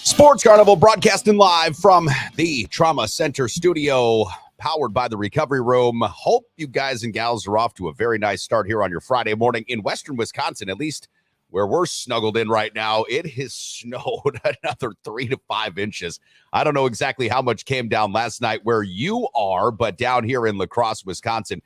Sports Carnival broadcasting live from the Trauma Center studio, powered by the Recovery Room. Hope you guys and gals are off to a very nice start here on your Friday morning in western Wisconsin, at least where we're snuggled in right now. It has snowed another 3 to 5 inches. I don't know exactly how much came down last night where you are, but down here in La Crosse, Wisconsin,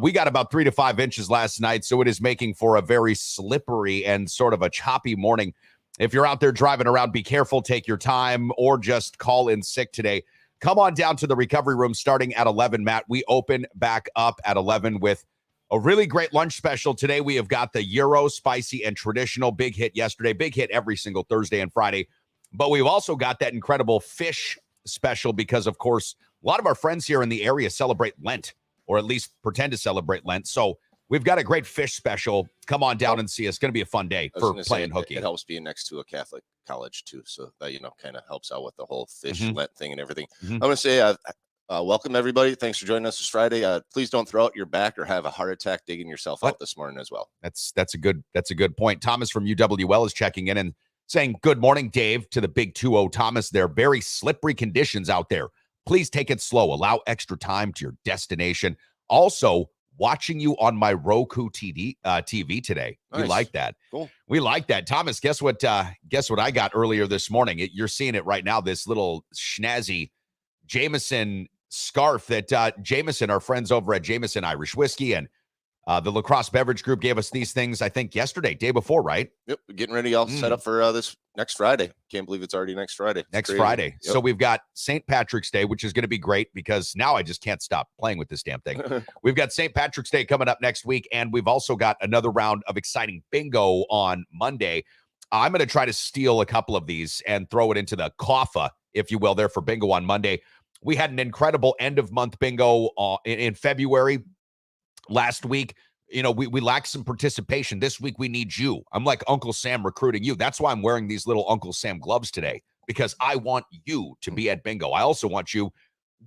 we got about 3 to 5 inches last night, so it is making for a very slippery and sort of a choppy morning. If you're out there driving around, be careful, take your time, or just call in sick today. Come on down to the Recovery Room starting at 11, Matt. We open back up at 11 with a really great lunch special. Today we have got the Euro, spicy, and traditional. Big hit yesterday, big hit every single Thursday and Friday. But we've also got that incredible fish special because, of course, a lot of our friends here in the area celebrate Lent, or at least pretend to celebrate Lent. So we've got a great fish special. Come on down and see us. It's going to be a fun day for playing hooky. It helps being next to a Catholic college, too. So that, kind of helps out with the whole fish Lent thing and everything. I'm going to say welcome, everybody. Thanks for joining us this Friday. Please don't throw out your back or have a heart attack digging yourself out this morning as well. That's a good point. Thomas from UWL is checking in and saying, good morning, Dave, to the big 2-0 Thomas there. Very slippery conditions out there. Please take it slow. Allow extra time to your destination. Also, watching you on my Roku TV today. Nice. We like that. Cool. We like that. Thomas, guess what I got earlier this morning? You're seeing it right now, this little snazzy Jameson scarf that Jameson, our friends over at Jameson Irish Whiskey and the La Crosse Beverage Group gave us these things, I think, yesterday, day before, right? Yep. Getting ready, all set up for this next Friday. Can't believe it's already next Friday. Next Friday. Yep. So we've got St. Patrick's Day, which is going to be great because now I just can't stop playing with this damn thing. We've got St. Patrick's Day coming up next week, and we've also got another round of exciting bingo on Monday. I'm going to try to steal a couple of these and throw it into the coffer, if you will, there for bingo on Monday. We had an incredible end-of-month bingo in February. Last week, we lacked some participation. This week, we need you. I'm like Uncle Sam recruiting you. That's why I'm wearing these little Uncle Sam gloves today, because I want you to be at bingo. I also want you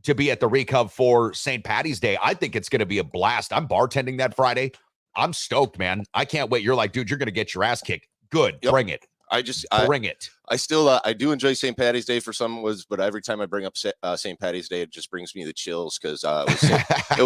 to be at the Recov for St. Patty's Day. I think it's going to be a blast. I'm bartending that Friday. I'm stoked, man. I can't wait. You're like, dude, you're going to get your ass kicked. Good. Yep. Bring it. Bring it. I still, I do enjoy St. Patty's Day for some, but every time I bring up St. Patty's Day, it just brings me the chills because it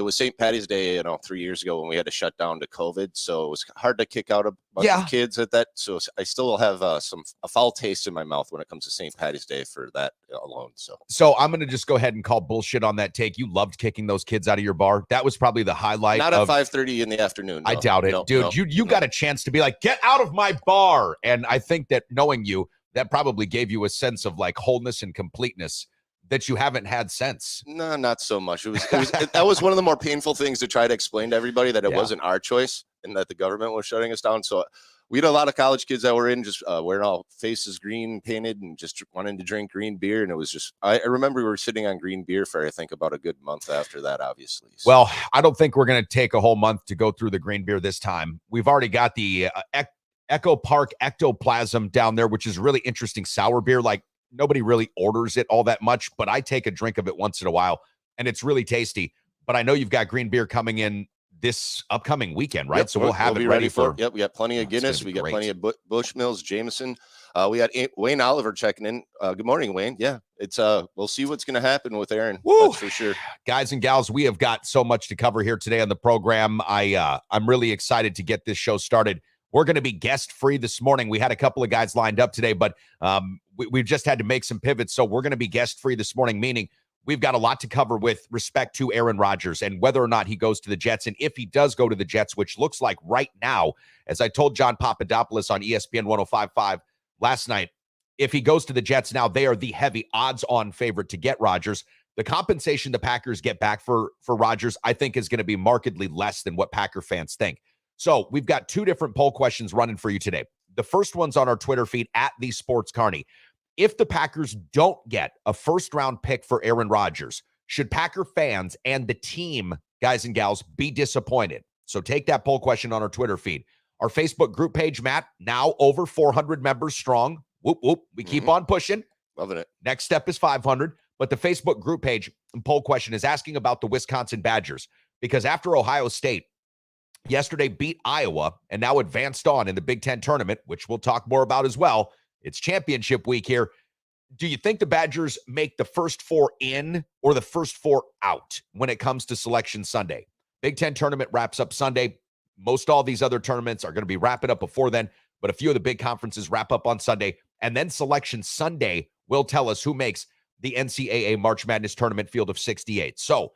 was St. Patty's Day, 3 years ago when we had to shut down to COVID, so it was hard to kick out a bunch of kids at that. So I still have a foul taste in my mouth when it comes to St. Patty's Day for that alone. So I'm gonna just go ahead and call bullshit on that take. You loved kicking those kids out of your bar. That was probably the highlight. Not at 5:30 in the afternoon. No. I doubt it, dude. No. You got a chance to be like, get out of my bar, and I think that knowing you, that probably gave you a sense of like wholeness and completeness that you haven't had since. No, not so much. That was one of the more painful things to try to explain to everybody, that it wasn't our choice and that the government was shutting us down. So we had a lot of college kids that were in just wearing all faces green painted and just wanting to drink green beer. And it was just, I remember we were sitting on green beer for, I think, about a good month after that, obviously. So. Well, I don't think we're going to take a whole month to go through the green beer this time. We've already got the Echo Park Ectoplasm down there, which is really interesting sour beer. Like, nobody really orders it all that much, but I take a drink of it once in a while, and it's really tasty. But I know you've got green beer coming in this upcoming weekend, right? Yep, so we'll have it ready for. Yep, we got plenty of Guinness. We got plenty of Bushmills, Jameson. We got Wayne Oliver checking in. Good morning, Wayne. Yeah, it's we'll see what's going to happen with Aaron. Woo! That's for sure. Guys and gals, we have got so much to cover here today on the program. I'm really excited to get this show started. We're going to be guest-free this morning. We had a couple of guys lined up today, but we've just had to make some pivots. So we're going to be guest-free this morning, meaning we've got a lot to cover with respect to Aaron Rodgers and whether or not he goes to the Jets. And if he does go to the Jets, which looks like right now, as I told John Papadopoulos on ESPN 105.5 last night, if he goes to the Jets now, they are the heavy odds-on favorite to get Rodgers. The compensation the Packers get back for Rodgers, I think, is going to be markedly less than what Packer fans think. So we've got two different poll questions running for you today. The first one's on our Twitter feed at the Sports Carney. If the Packers don't get a first-round pick for Aaron Rodgers, should Packer fans and the team, guys and gals, be disappointed? So take that poll question on our Twitter feed. Our Facebook group page, Matt, now over 400 members strong. Whoop, whoop. We keep on pushing. Loving it. Next step is 500. But the Facebook group page and poll question is asking about the Wisconsin Badgers, because after Ohio State yesterday beat Iowa and now advanced on in the Big Ten tournament, which we'll talk more about as well, It's championship week here. Do you think the Badgers make the first 4 in or the first 4 out when it comes to Selection Sunday? Big Ten tournament wraps up Sunday. Most all these other tournaments are going to be wrapping up before then, but a few of the big conferences wrap up on Sunday. And then Selection Sunday will tell us who makes the NCAA March Madness tournament field of 68. So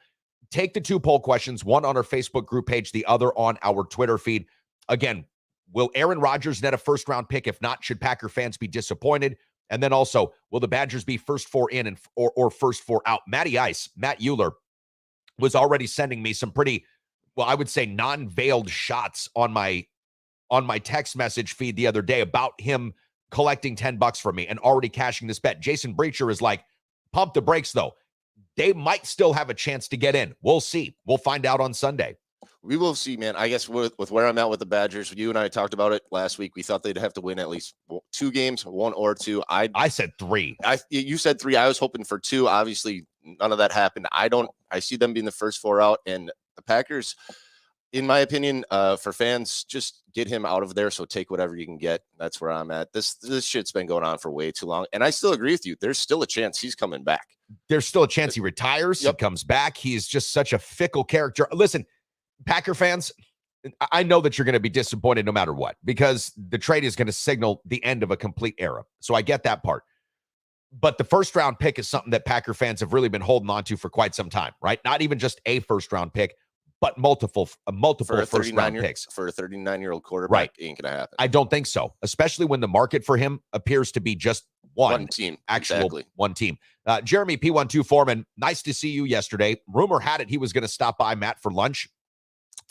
take the 2 poll questions, one on our Facebook group page, the other on our Twitter feed. Again, will Aaron Rodgers net a first-round pick? If not, should Packer fans be disappointed? And then also, will the Badgers be first 4 in or first 4 out? Matty Ice, Matt Euler, was already sending me some pretty, well, I would say non-veiled shots on my text message feed the other day about him collecting $10 from me and already cashing this bet. Jason Breacher is like, pump the brakes, though. They might still have a chance to get in. We'll see. We'll find out on Sunday. We will see, man. I guess with where I'm at with the Badgers, you and I talked about it last week. We thought they'd have to win at least 2 games, 1 or 2. I said 3. You said 3. I was hoping for 2. Obviously, none of that happened. I see them being the first 4 out, and the Packers, in my opinion, for fans, just get him out of there. So take whatever you can get. That's where I'm at. This shit's been going on for way too long, and I still agree with you. There's still a chance he's coming back. There's still a chance he retires. Yep. He comes back. He's just such a fickle character. Listen, Packer fans, I know that you're going to be disappointed no matter what, because the trade is going to signal the end of a complete era. So I get that part. But the first round pick is something that Packer fans have really been holding on to for quite some time, right? Not even just a first round pick, but multiple first round picks. For a 39-year-old quarterback, right. Ain't going to happen. I don't think so, especially when the market for him appears to be just one team. Actually, one team. Jeremy P12 Foreman, nice to see you yesterday. Rumor had it he was going to stop by Matt for lunch.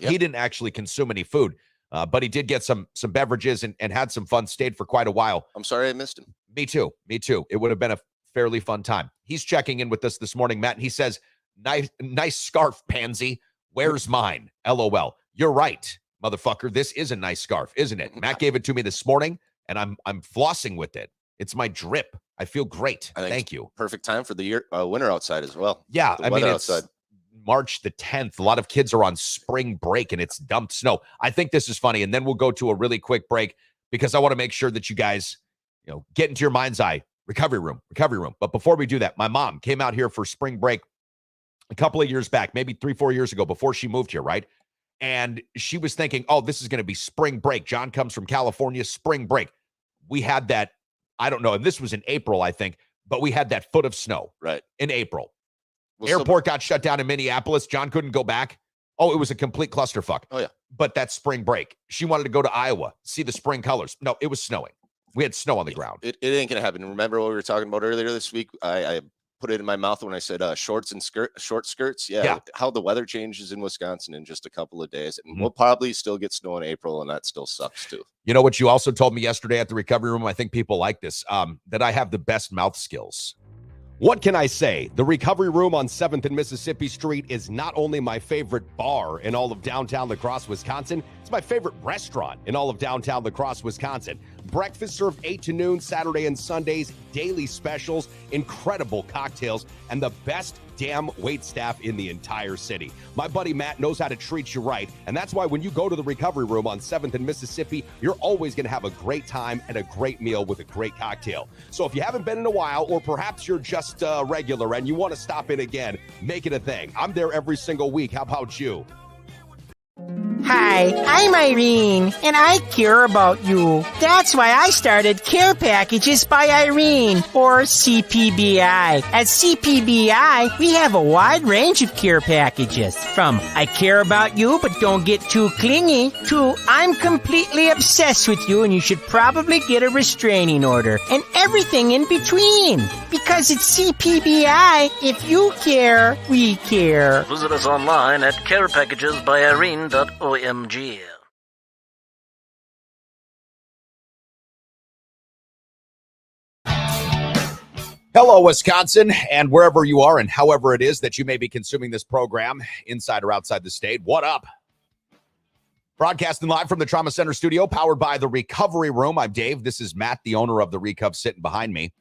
Yep. He didn't actually consume any food, but he did get some beverages and had some fun, stayed for quite a while. I'm sorry I missed him. Me too. It would have been a fairly fun time. He's checking in with us this morning, Matt, and he says, nice scarf, pansy. Where's mine? LOL. You're right, motherfucker. This is a nice scarf, isn't it? Matt gave it to me this morning, and I'm flossing with it. It's my drip. I feel great. Thank you. Perfect time for the year winter outside as well. Yeah, I mean, it's outside. March the 10th. A lot of kids are on spring break and it's dumped snow. I think this is funny. And then we'll go to a really quick break because I want to make sure that you guys, get into your mind's eye. Recovery room. But before we do that, my mom came out here for spring break a couple of years back, maybe 3-4 years ago, before she moved here, right? And she was thinking, oh, this is going to be spring break. John comes from California, spring break. We had that, I don't know, and this was in April, I think, but we had that foot of snow right in April. Airport got shut down in Minneapolis. John couldn't go back. Oh, it was a complete clusterfuck. Oh, yeah. But that's spring break. She wanted to go to Iowa, see the spring colors. No, it was snowing. We had snow on the ground. It ain't going to happen. Remember what we were talking about earlier this week? I put it in my mouth when I said shorts and short skirts. Yeah. How the weather changes in Wisconsin in just a couple of days. And we'll probably still get snow in April, and that still sucks too. You know what you also told me yesterday at the recovery room? I think people like this, that I have the best mouth skills. What can I say? The Recovery Room on 7th and Mississippi Street is not only my favorite bar in all of downtown La Crosse, Wisconsin, it's my favorite restaurant in all of downtown La Crosse, Wisconsin. Breakfast served 8 to noon, Saturday and Sundays, daily specials, incredible cocktails, and the best damn wait staff in the entire city. My buddy Matt knows how to treat you right, and that's why when you go to the Recovery Room on 7th and Mississippi, you're always going to have a great time and a great meal with a great cocktail. So if you haven't been in a while, or perhaps you're just a regular and you want to stop in again, make it a thing. I'm there every single week. How about you? Hi, I'm Irene, and I care about you. That's why I started Care Packages by Irene, or CPBI. At CPBI, we have a wide range of care packages, from I care about you but don't get too clingy, to I'm completely obsessed with you and you should probably get a restraining order, and everything in between. Because it's CPBI, if you care, we care. Visit us online at carepackagesbyirene.omg. Hello, Wisconsin, and wherever you are and however it is that you may be consuming this program, inside or outside the state, what up? Broadcasting live from the Trauma Center studio, powered by the Recovery Room. I'm Dave. This is Matt, the owner of the Recov, sitting behind me.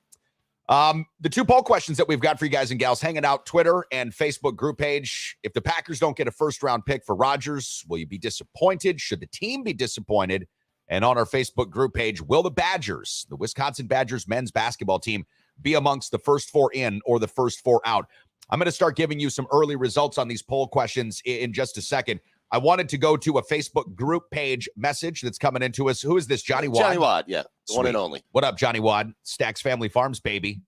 The 2 poll questions that we've got for you guys and gals hanging out, Twitter and Facebook group page. If the Packers don't get a first-round pick for Rodgers, will you be disappointed? Should the team be disappointed? And on our Facebook group page, will the Badgers, the Wisconsin Badgers men's basketball team, be amongst the first 4 in or the first 4 out? I'm going to start giving you some early results on these poll questions in just a second. I wanted to go to a Facebook group page message that's coming into us. Who is this, Johnny Wad? Johnny Wad, yeah. The one and only. What up, Johnny Wad? Stacks Family Farms, baby.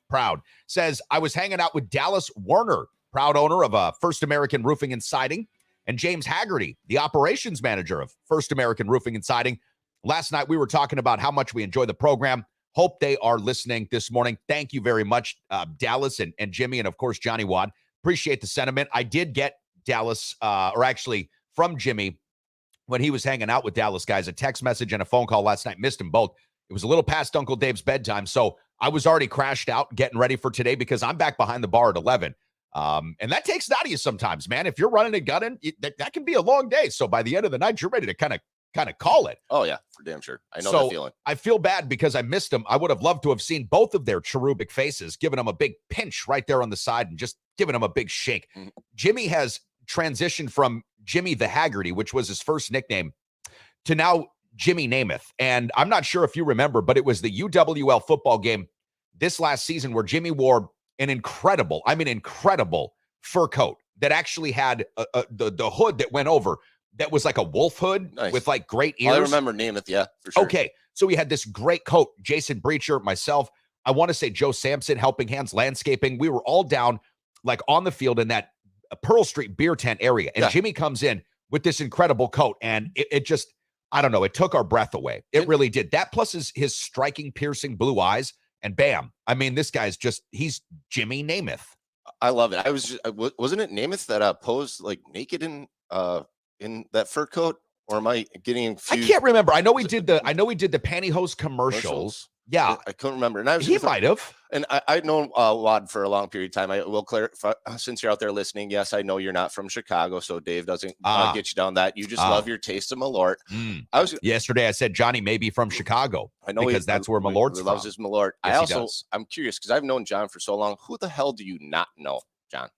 Proud. Says, I was hanging out with Dallas Werner, proud owner of First American Roofing and Siding, and James Haggerty, the operations manager of First American Roofing and Siding. Last night, we were talking about how much we enjoy the program. Hope they are listening this morning. Thank you very much, Dallas and Jimmy, and of course, Johnny Wad. Appreciate the sentiment. I did get Dallas, or actually from Jimmy, when he was hanging out with Dallas guys, a text message and a phone call last night. Missed them both. It was a little past Uncle Dave's bedtime, so I was already crashed out getting ready for today because I'm back behind the bar at 11. And that takes it out of you sometimes, man. If you're running and gunning, that can be a long day. So by the end of the night, you're ready to kind of call it. Oh, yeah, for damn sure. I know that feeling. I feel bad because I missed them. I would have loved to have seen both of their cherubic faces, giving them a big pinch right there on the side and just giving them a big shake. Mm-hmm. Jimmy has transitioned from Jimmy the Haggerty, which was his first nickname, to now Jimmy Namath. And I'm not sure if you remember, but it was the UWL football game this last season where Jimmy wore an incredible fur coat that actually had the hood that went over that was like a wolf hood with like great ears. I remember Namath, yeah, for sure. Okay, so we had this great coat, Jason Breacher, myself, I want to say Joe Sampson, Helping Hands Landscaping. We were all down like on the field in that Pearl Street beer tent area. And Jimmy comes in with this incredible coat, and it just, I don't know, it took our breath away. It really did. That plus his striking, piercing blue eyes, and bam. I mean, this guy's he's Jimmy Namath. I love it. Wasn't it Namath that posed like naked in that fur coat? Or am I getting confused? I can't remember. I know we did the pantyhose commercials. Yeah, I couldn't remember. And he might have. And I've known Wad for a long period of time. I will clarify, since you're out there listening. Yes, I know you're not from Chicago, so Dave doesn't get you down that. You just love your taste of Malort. Yesterday I said Johnny may be from Chicago. I know because that's where Malort's from. Loves his Malort. Yes, I'm curious because I've known John for so long. Who the hell do you not know, John?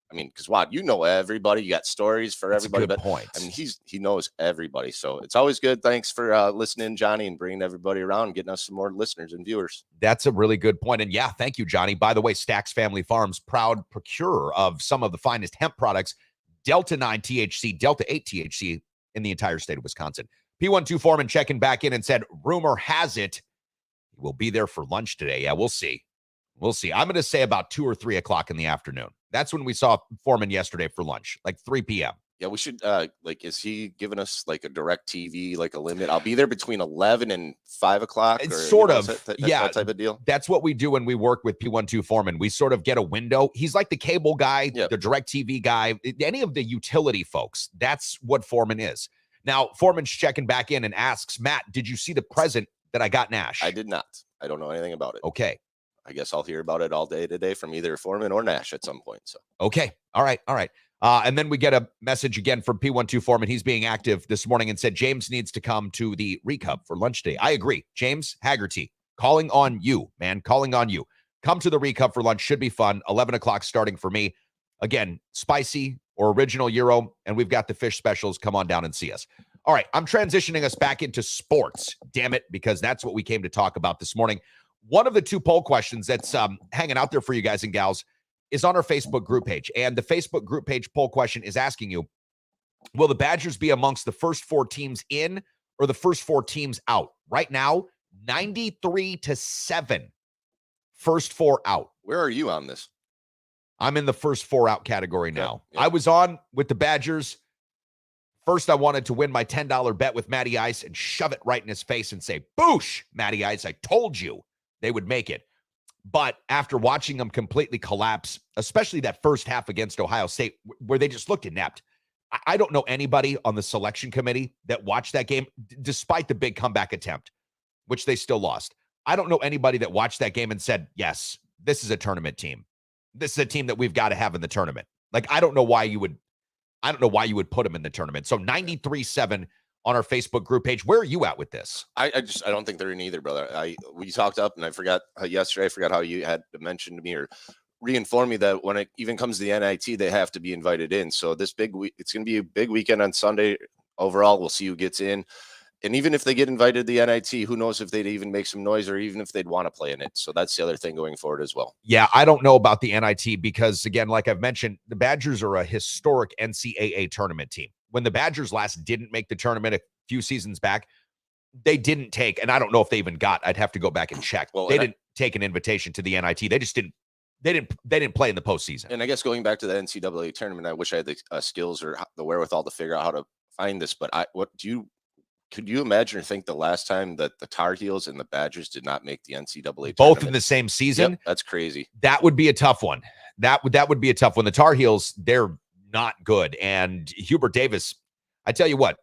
I mean, because Wad, you know everybody. You got stories for everybody. That's a good point. I mean, he knows everybody. So it's always good. Thanks for listening, Johnny, and bringing everybody around and getting us some more listeners and viewers. That's a really good point. And yeah, thank you, Johnny. By the way, Stacks Family Farms, proud procurer of some of the finest hemp products, Delta 9 THC, Delta 8 THC in the entire state of Wisconsin. P12 Foreman checking back in and said, rumor has it he will be there for lunch today. Yeah, we'll see. We'll see. I'm going to say about 2 or 3 o'clock in the afternoon. That's when we saw Foreman yesterday for lunch, like 3 p.m. Yeah, we should, is he giving us like a direct TV, like a limit? I'll be there between 11 and 5 o'clock. It's sort of, that type of deal. That's what we do when we work with P12 Foreman. We sort of get a window. He's like the cable guy, the direct TV guy, any of the utility folks. That's what Foreman is. Now, Foreman's checking back in and asks, Matt, did you see the present that I got Nash? I did not. I don't know anything about it. Okay. I guess I'll hear about it all day today from either Foreman or Nash at some point. So okay. All right. And then we get a message again from P12 Foreman. He's being active this morning and said James needs to come to the Recub for lunch today. I agree. James Haggerty, calling on you, man. Calling on you. Come to the Recub for lunch. Should be fun. 11 o'clock starting for me. Again, spicy or original Euro. And we've got the fish specials. Come on down and see us. All right. I'm transitioning us back into sports. Damn it. Because that's what we came to talk about this morning. One of the 2 poll questions that's hanging out there for you guys and gals is on our Facebook group page. And the Facebook group page poll question is asking you, will the Badgers be amongst the first 4 teams in or the first 4 teams out? Right now, 93-7. First 4 out. Where are you on this? I'm in the first 4 out category now. Yeah. I was on with the Badgers. First, I wanted to win my $10 bet with Matty Ice and shove it right in his face and say, boosh, Matty Ice, I told you they would make it. But after watching them completely collapse, especially that first half against Ohio State, where they just looked inept, I don't know anybody on the selection committee that watched that game, despite the big comeback attempt, which they still lost. I don't know anybody that watched that game and said, yes, this is a tournament team. This is a team that we've got to have in the tournament. Like, I don't know why you would put them in the tournament. So 93-7 on our Facebook group page. Where are you at with this? I don't think they're in either, brother. We talked up and I forgot yesterday. I forgot how you had mentioned to me or reinformed me that when it even comes to the NIT, they have to be invited in. So this big week, it's going to be a big weekend on Sunday. Overall, we'll see who gets in. And even if they get invited to the NIT, who knows if they'd even make some noise or even if they'd want to play in it. So that's the other thing going forward as well. Yeah, I don't know about the NIT because, again, like I've mentioned, the Badgers are a historic NCAA tournament team. When the Badgers last didn't make the tournament a few seasons back, they didn't take, and I don't know if they even got, I'd have to go back and check. Well, they didn't take an invitation to the NIT. They just didn't. They didn't play in the postseason. And I guess going back to the NCAA tournament, I wish I had the skills or the wherewithal to figure out how to find this. But could you imagine or think the last time that the Tar Heels and the Badgers did not make the NCAA tournament? Both in the same season? Yep, that's crazy. That would be a tough one. That would be a tough one. The Tar Heels, they're not good. And Hubert Davis, I tell you what,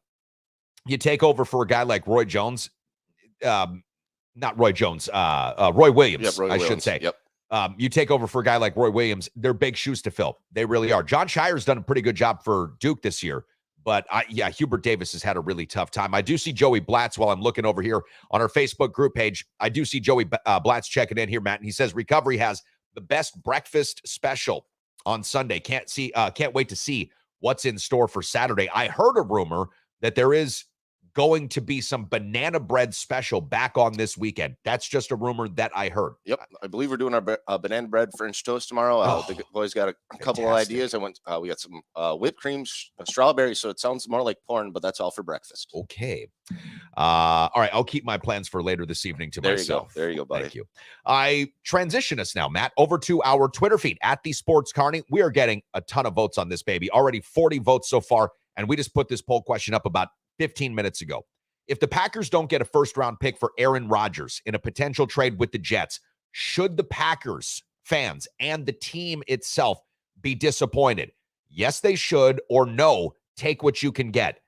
you take over for a guy like Roy Jones, not Roy Jones, Roy Williams, Yep, Roy I Williams. should say. Yep. You take over for a guy like Roy Williams, they're big shoes to fill. They really are. John Shire's done a pretty good job for Duke this year, but Hubert Davis has had a really tough time. I do see Joey Blatz while I'm looking over here on our Facebook group page. I do see Joey Blatz checking in here, Matt, and he says Recovery has the best breakfast special on Sunday. Can't wait to see what's in store for Saturday. I heard a rumor that there is going to be some banana bread special back on this weekend. That's just a rumor that I heard. Yep, I believe we're doing our banana bread French toast tomorrow. The boys got a couple of ideas. We got some whipped cream, strawberries, so it sounds more like porn, but that's all for breakfast. Okay. All right, I'll keep my plans for later this evening to myself. There you go, buddy. Thank you. I transition us now, Matt, over to our Twitter feed at the Sports Carney. We are getting a ton of votes on this baby. Already 40 votes so far, and we just put this poll question up about 15 minutes ago. If the Packers don't get a first-round pick for Aaron Rodgers in a potential trade with the Jets, should the Packers fans and the team itself be disappointed? Yes, they should, or no, take what you can get.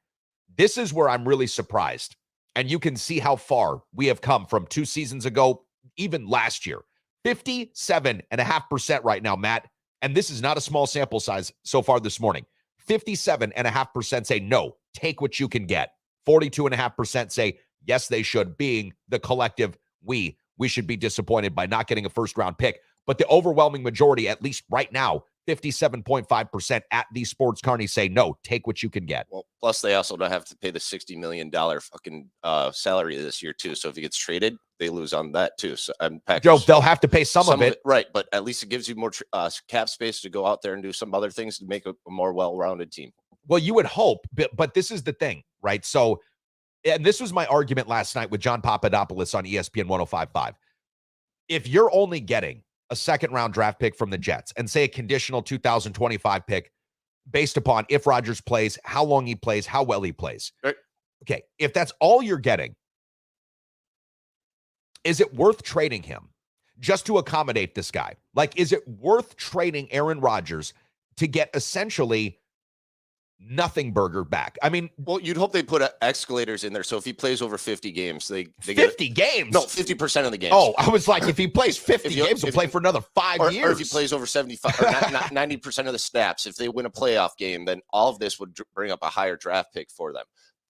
This is where I'm really surprised, and you can see how far we have come from 2 seasons ago, even last year. 57.5% right now, Matt, and this is not a small sample size so far this morning. 57.5% say no, take what you can get. 42.5% say yes, they should, being the collective we should be disappointed by not getting a first-round pick. But the overwhelming majority, at least right now, 57.5% at the Sports Carney say no, take what you can get. Well, plus they also don't have to pay the $60 million fucking salary this year too. So if he gets traded, they lose on that too. So Joe, they'll have to pay some of it. Right, but at least it gives you more cap space to go out there and do some other things to make a more well-rounded team. Well, you would hope, but this is the thing, right? So, and this was my argument last night with John Papadopoulos on ESPN 105.5. If you're only getting a second-round draft pick from the Jets and say a conditional 2025 pick based upon if Rodgers plays, how long he plays, how well he plays. Right. Okay, if that's all you're getting, is it worth trading him just to accommodate this guy? Like, is it worth trading Aaron Rodgers to get essentially nothing burger back? I mean, well, you'd hope they put escalators in there. So if he plays over 50 games, they 50 games? No, 50% of the games. Oh, I was like, if he plays 50 games, he'll play for another 5 years. Or if he plays over 75 or 90% of the snaps, if they win a playoff game, then all of this would bring up a higher draft pick for them.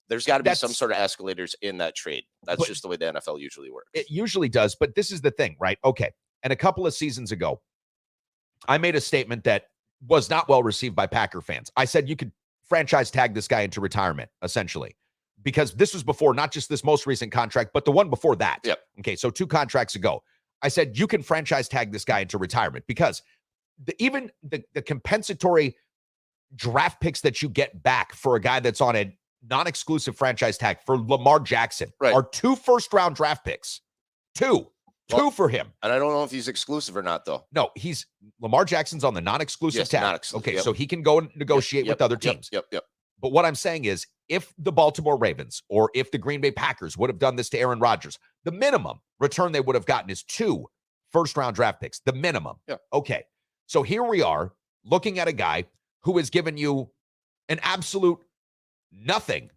There's got to be some sort of escalators in that trade. That's just the way the NFL usually works. It usually does, but this is the thing, right? Okay. And a couple of seasons ago, I made a statement that was not well received by Packer fans. I said you could franchise tag this guy into retirement, essentially, because this was before not just this most recent contract, but the one before that. Yep. Okay, so 2 contracts ago, I said you can franchise tag this guy into retirement because even the compensatory draft picks that you get back for a guy that's on a non-exclusive franchise tag for Lamar Jackson are 2 first-round draft picks. Two for him. And I don't know if he's exclusive or not, though. No, Lamar Jackson's on the non-exclusive tag. Non-exclusive, okay, so he can go and negotiate with other teams. Yep. But what I'm saying is, if the Baltimore Ravens or if the Green Bay Packers would have done this to Aaron Rodgers, the minimum return they would have gotten is 2 first-round draft picks. The minimum. Yeah. Okay, so here we are looking at a guy who has given you an absolute nothing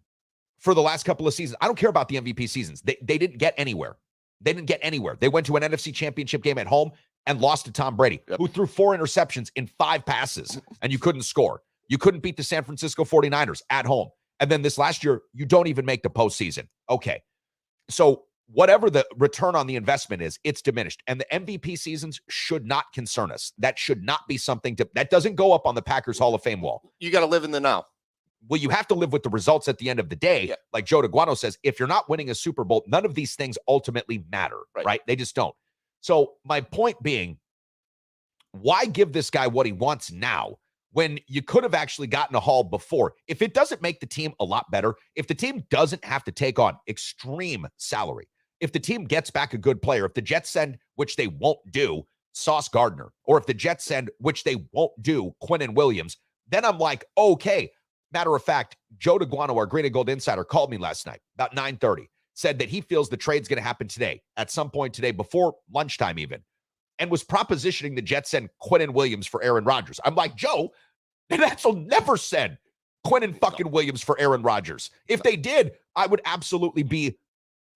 for the last couple of seasons. I don't care about the MVP seasons. They didn't get anywhere. They didn't get anywhere. They went to an NFC championship game at home and lost to Tom Brady, who threw 4 interceptions in 5 passes, and you couldn't score. You couldn't beat the San Francisco 49ers at home. And then this last year, you don't even make the postseason. Okay. So whatever the return on the investment is, it's diminished. And the MVP seasons should not concern us. That should not be something that doesn't go up on the Packers Hall of Fame wall. You got to live in the now. well, you have to live with the results at the end of the day. Yeah. Like Joe DeGuano says, if you're not winning a Super Bowl, none of these things ultimately matter, right? They just don't. So my point being, why give this guy what he wants now when you could have actually gotten a haul before? If it doesn't make the team a lot better, if the team doesn't have to take on extreme salary, if the team gets back a good player, if the Jets send, which they won't do, Sauce Gardner, or if the Jets send, which they won't do, Quinnen Williams, then I'm like, okay. Matter of fact, Joe DeGuano, our Green and Gold Insider, called me last night about 9:30, said that he feels the trade's going to happen today, at some point today, before lunchtime even, and was propositioning the Jets send Quinnen Williams for Aaron Rodgers. I'm like, Joe, the Nets will never send Quinnen fucking Williams for Aaron Rodgers. If they did, I would absolutely be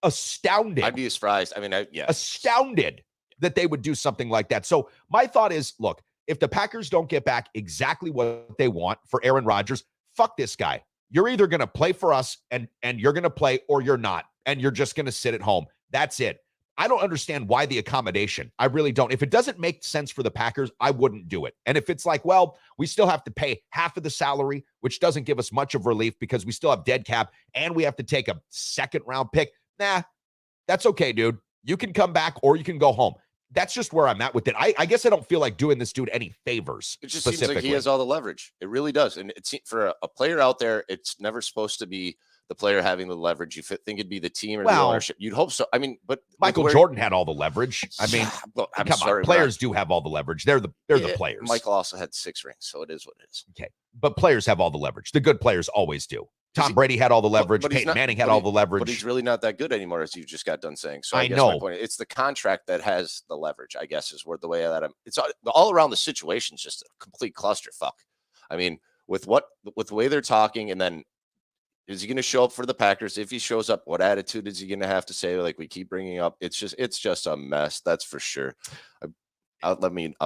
astounded. I'd be surprised. I mean, astounded that they would do something like that. So my thought is, look, if the Packers don't get back exactly what they want for Aaron Rodgers, fuck this guy. You're either going to play for us and you're going to play, or you're not, and you're just going to sit at home. That's it. I don't understand why the accommodation. I really don't. If it doesn't make sense for the Packers, I wouldn't do it. And if it's like, well, we still have to pay half of the salary, which doesn't give us much of relief because we still have dead cap and we have to take a second round pick. Nah, that's okay, dude. You can come back or you can go home. That's just where I'm at with it. I guess I don't feel like doing this dude any favors. It just seems like he has all the leverage. It really does. And it's for a player out there, it's never supposed to be the player having the leverage. You think it'd be the team or the ownership. You'd hope so. I mean, but Michael Jordan had all the leverage. I mean, I'm sorry, players do have all the leverage. They're the players. Michael also had 6 rings, so it is what it is. Okay, but players have all the leverage. The good players always do. Tom Brady had all the leverage. Peyton Manning had all the leverage. But he's really not that good anymore, as you just got done saying. So I guess my point, it's the contract that has the leverage, I guess, is where the way that it's all around the situation is just a complete clusterfuck. I mean, with the way they're talking, and then is he going to show up for the Packers? If he shows up, what attitude is he going to have to say? Like we keep bringing up, it's just a mess. That's for sure. I'll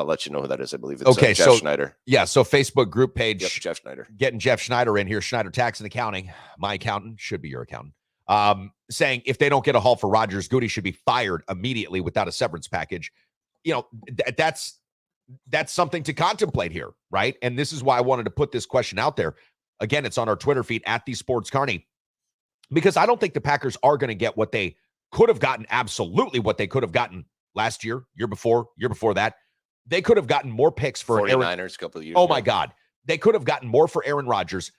let you know who that is. I believe it's Jeff Schneider. Yeah. So Facebook group page. Yep, Jeff Schneider. Getting Jeff Schneider in here. Schneider Tax and Accounting. My accountant should be your accountant. Saying if they don't get a haul for Rodgers, Goody should be fired immediately without a severance package. You know, that's something to contemplate here, right? And this is why I wanted to put this question out there. Again, it's on our Twitter feed at the Sports Carney, because I don't think the Packers are going to get what they could have gotten. Absolutely, what they could have gotten last year, year before that. They could have gotten more picks for 49ers a couple of years ago. ago. My God. They could have gotten more for Aaron Rodgers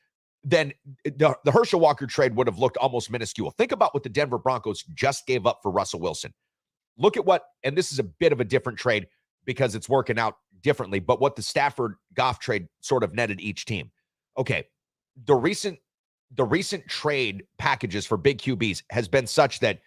than the Herschel Walker trade would have looked almost minuscule. Think about what the Denver Broncos just gave up for Russell Wilson. Look at what, and this is a bit of a different trade because it's working out differently, but what the Stafford-Goff trade sort of netted each team. Okay, the recent trade packages for big QBs has been such that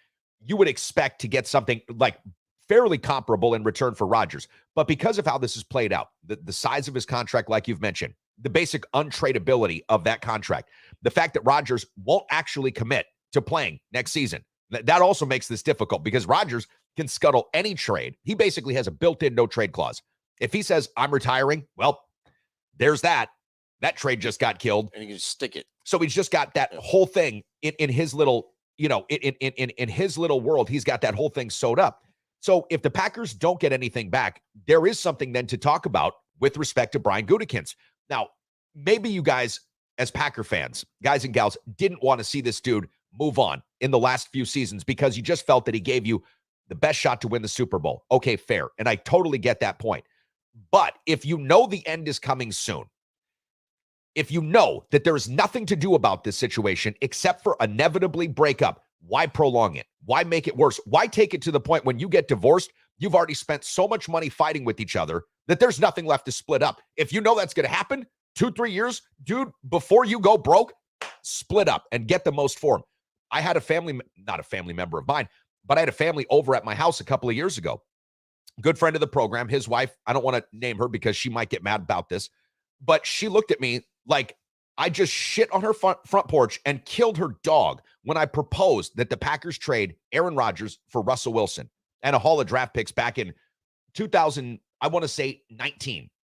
you would expect to get something like fairly comparable in return for Rodgers. But because of how this is played out, the size of his contract, like you've mentioned, the basic untradeability of that contract, the fact that Rodgers won't actually commit to playing next season, that also makes this difficult because Rodgers can scuttle any trade. He basically has a built-in no-trade clause. If he says, I'm retiring, well, there's that. That trade just got killed. And you can stick it. So he's just got that whole thing in his little, in his little world. He's got that whole thing sewed up. So if the Packers don't get anything back, there is something then to talk about with respect to Brian Gutekunst. Now, maybe you guys, as Packer fans, guys and gals, didn't want to see this dude move on in the last few seasons because you just felt that he gave you the best shot to win the Super Bowl. Okay, fair. And I totally get that point. But if you know the end is coming soon, if you know that there is nothing to do about this situation except for inevitably break up, why prolong it? Why make it worse? Why take it to the point when you get divorced, you've already spent so much money fighting with each other that there's nothing left to split up? If you know that's going to happen 2-3 years, dude, before you go broke, split up and get the most for them. I had not a family member of mine, but I had a family over at my house a couple of years ago. Good friend of the program, his wife, I don't want to name her because she might get mad about this, but she looked at me like I just shit on her front porch and killed her dog when I proposed that the Packers trade Aaron Rodgers for Russell Wilson and a haul of draft picks back in 2000, I want to say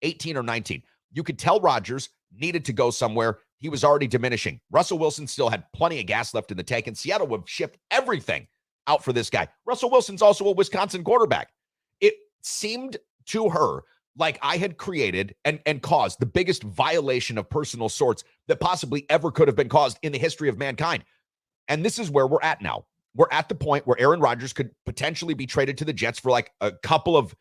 18 or 19. You could tell Rodgers needed to go somewhere. He was already diminishing. Russell Wilson still had plenty of gas left in the tank, and Seattle would have shipped everything out for this guy. Russell Wilson's also a Wisconsin quarterback. It seemed to her like I had created and caused the biggest violation of personal sorts that possibly ever could have been caused in the history of mankind. And this is where we're at now. We're at the point where Aaron Rodgers could potentially be traded to the Jets for like a couple of,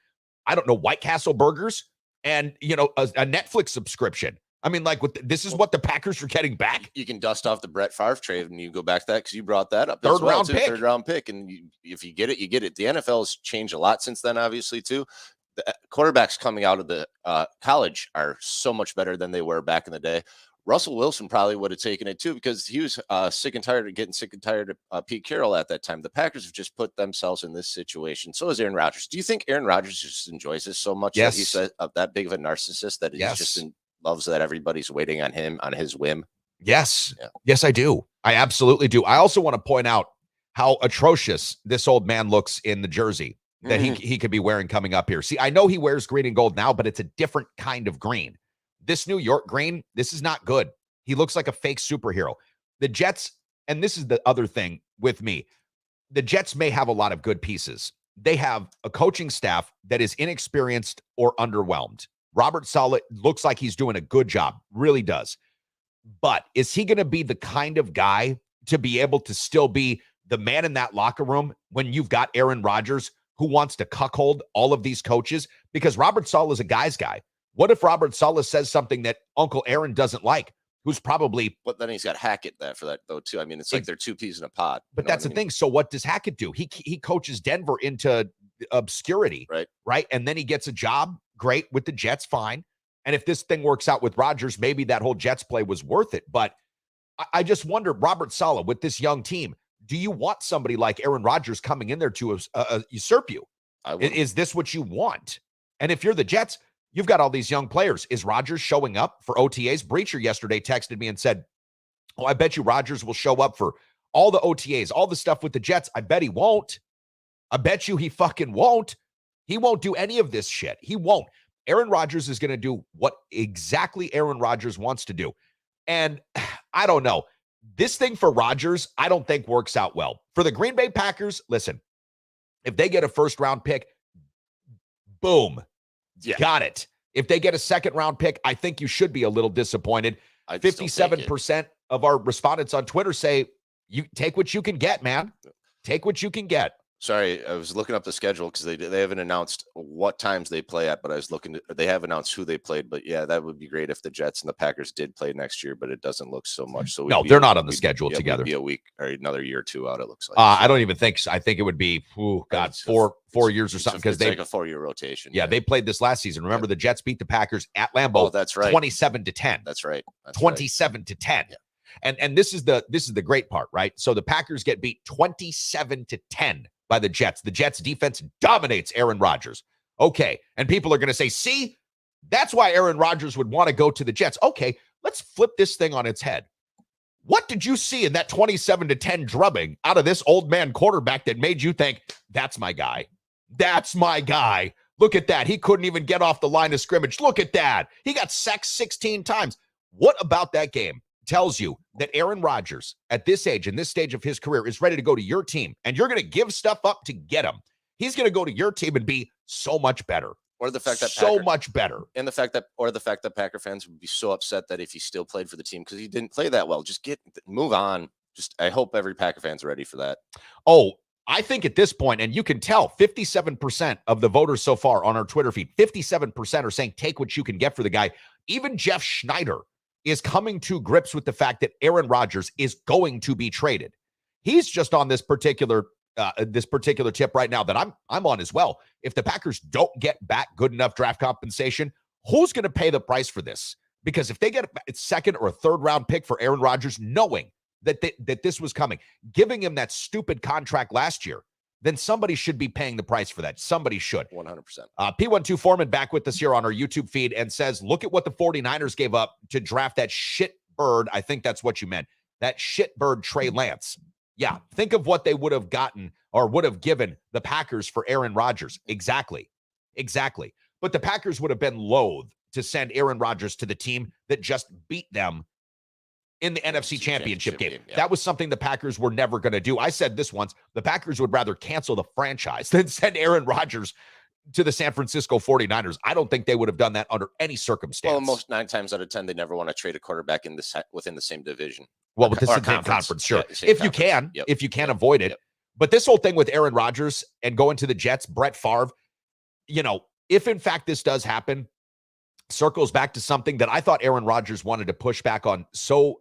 I don't know, White Castle burgers and, you know, a Netflix subscription. I mean, like, this is what the Packers are getting back. You can dust off the Brett Favre trade and you go back to that because you brought that up. Third round pick. And if you get it, you get it. The NFL has changed a lot since then, obviously, too. The quarterbacks coming out of the college are so much better than they were back in the day. Russell Wilson probably would have taken it too because he was sick and tired of Pete Carroll at that time. The Packers have just put themselves in this situation. So is Aaron Rodgers. Do you think Aaron Rodgers just enjoys this so much that he's that big of a narcissist that he just loves that everybody's waiting on him on his whim? Yes. Yeah. Yes, I do. I absolutely do. I also want to point out how atrocious this old man looks in the jersey that he could be wearing coming up here. See, I know he wears green and gold now, but it's a different kind of green. This New York green, this is not good. He looks like a fake superhero. The Jets, and this is the other thing with me, the Jets may have a lot of good pieces. They have a coaching staff that is inexperienced or underwhelmed. Robert Saleh looks like he's doing a good job, really does. But is he going to be the kind of guy to be able to still be the man in that locker room when you've got Aaron Rodgers who wants to cuckold all of these coaches? Because Robert Saleh is a guy's guy. What if Robert Saleh says something that Uncle Aaron doesn't like, who's probably... But then he's got Hackett for that, though, too. I mean, it's like they're two peas in a pod. But that's the thing. So what does Hackett do? He coaches Denver into obscurity, right? And then he gets a job, great, with the Jets, fine. And if this thing works out with Rodgers, maybe that whole Jets play was worth it. But I just wonder, Robert Saleh, with this young team, do you want somebody like Aaron Rodgers coming in there to usurp you? Is this what you want? And if you're the Jets... You've got all these young players. Is Rodgers showing up for OTAs? Breacher yesterday texted me and said, oh, I bet you Rodgers will show up for all the OTAs, all the stuff with the Jets. I bet he won't. I bet you he fucking won't. He won't do any of this shit. He won't. Aaron Rodgers is going to do what exactly Aaron Rodgers wants to do. And I don't know. This thing for Rodgers, I don't think works out well. For the Green Bay Packers, listen, if they get a first-round pick, boom. Yeah. Got it. If they get a second-round pick, I think you should be a little disappointed. 57% of our respondents on Twitter say, you take what you can get, man. Take what you can get. Sorry, I was looking up the schedule because they haven't announced what times they play at, but I was they have announced who they played. But yeah, that would be great if the Jets and the Packers did play next year, but it doesn't look so much. So no, they're not on the schedule together. Be a week or another year or two out, it looks like. I don't even think so. I think it would be, four years or something, because they like a 4-year rotation. Yeah, they played this last season. Remember, the Jets beat the Packers at Lambeau. Oh, that's right. 27-10. That's right. 27-10. Yeah. And this is the great part, right? So the Packers get beat 27-10 by the Jets. The Jets defense dominates Aaron Rodgers. Okay. And people are going to say, see, that's why Aaron Rodgers would want to go to the Jets. Okay, let's flip this thing on its head. What did you see in that 27-10 drubbing out of this old man quarterback that made you think, that's my guy? That's my guy. Look at that. He couldn't even get off the line of scrimmage. Look at that. He got sacked 16 times. What about that game tells you that Aaron Rodgers at this age, in this stage of his career, is ready to go to your team, and you're going to give stuff up to get him? He's going to go to your team and be so much better. Or the fact that much better. And the fact that Packer fans would be so upset that if he still played for the team because he didn't play that well, just move on. I hope every Packer fan's ready for that. Oh, I think at this point, and you can tell 57% of the voters so far on our Twitter feed, 57% are saying take what you can get for the guy. Even Jeff Schneider is coming to grips with the fact that Aaron Rodgers is going to be traded. He's just on this particular tip right now that I'm on as well. If the Packers don't get back good enough draft compensation, who's going to pay the price for this? Because if they get a second or a third round pick for Aaron Rodgers, knowing that this was coming, giving him that stupid contract last year, then somebody should be paying the price for that. Somebody should. 100%. P12 Foreman back with us here on our YouTube feed and says, look at what the 49ers gave up to draft that shit bird. I think that's what you meant. That shit bird Trey Lance. Yeah, think of what they would have gotten or would have given the Packers for Aaron Rodgers. Exactly. But the Packers would have been loath to send Aaron Rodgers to the team that just beat them in the NFC Championship game. Yeah. That was something the Packers were never going to do. I said this once, the Packers would rather cancel the franchise than send Aaron Rodgers to the San Francisco 49ers. I don't think they would have done that under any circumstance. Well, most 9 times out of 10, they never want to trade a quarterback within the same division. Well, but this is a conference, sure. Yeah, if you can avoid it. Yep. But this whole thing with Aaron Rodgers and going to the Jets, Brett Favre, if in fact this does happen, circles back to something that I thought Aaron Rodgers wanted to push back on so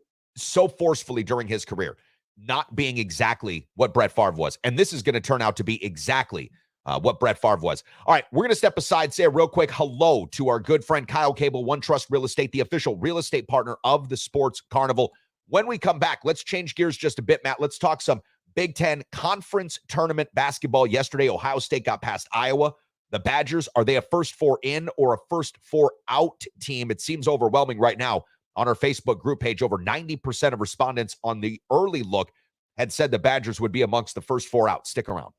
forcefully during his career, not being exactly what Brett Favre was. And this is going to turn out to be exactly what Brett Favre was. All right, we're going to step aside, say a real quick hello to our good friend Kyle Cable, One Trust Real Estate, the official real estate partner of the Sports Carnival. When we come back, let's change gears just a bit, Matt. Let's talk some Big Ten Conference Tournament basketball. Yesterday, Ohio State got past Iowa. The Badgers, are they a first 4 in or a first 4 out team? It seems overwhelming right now. On our Facebook group page, over 90% of respondents on the early look had said the Badgers would be amongst the first 4 out. Stick around.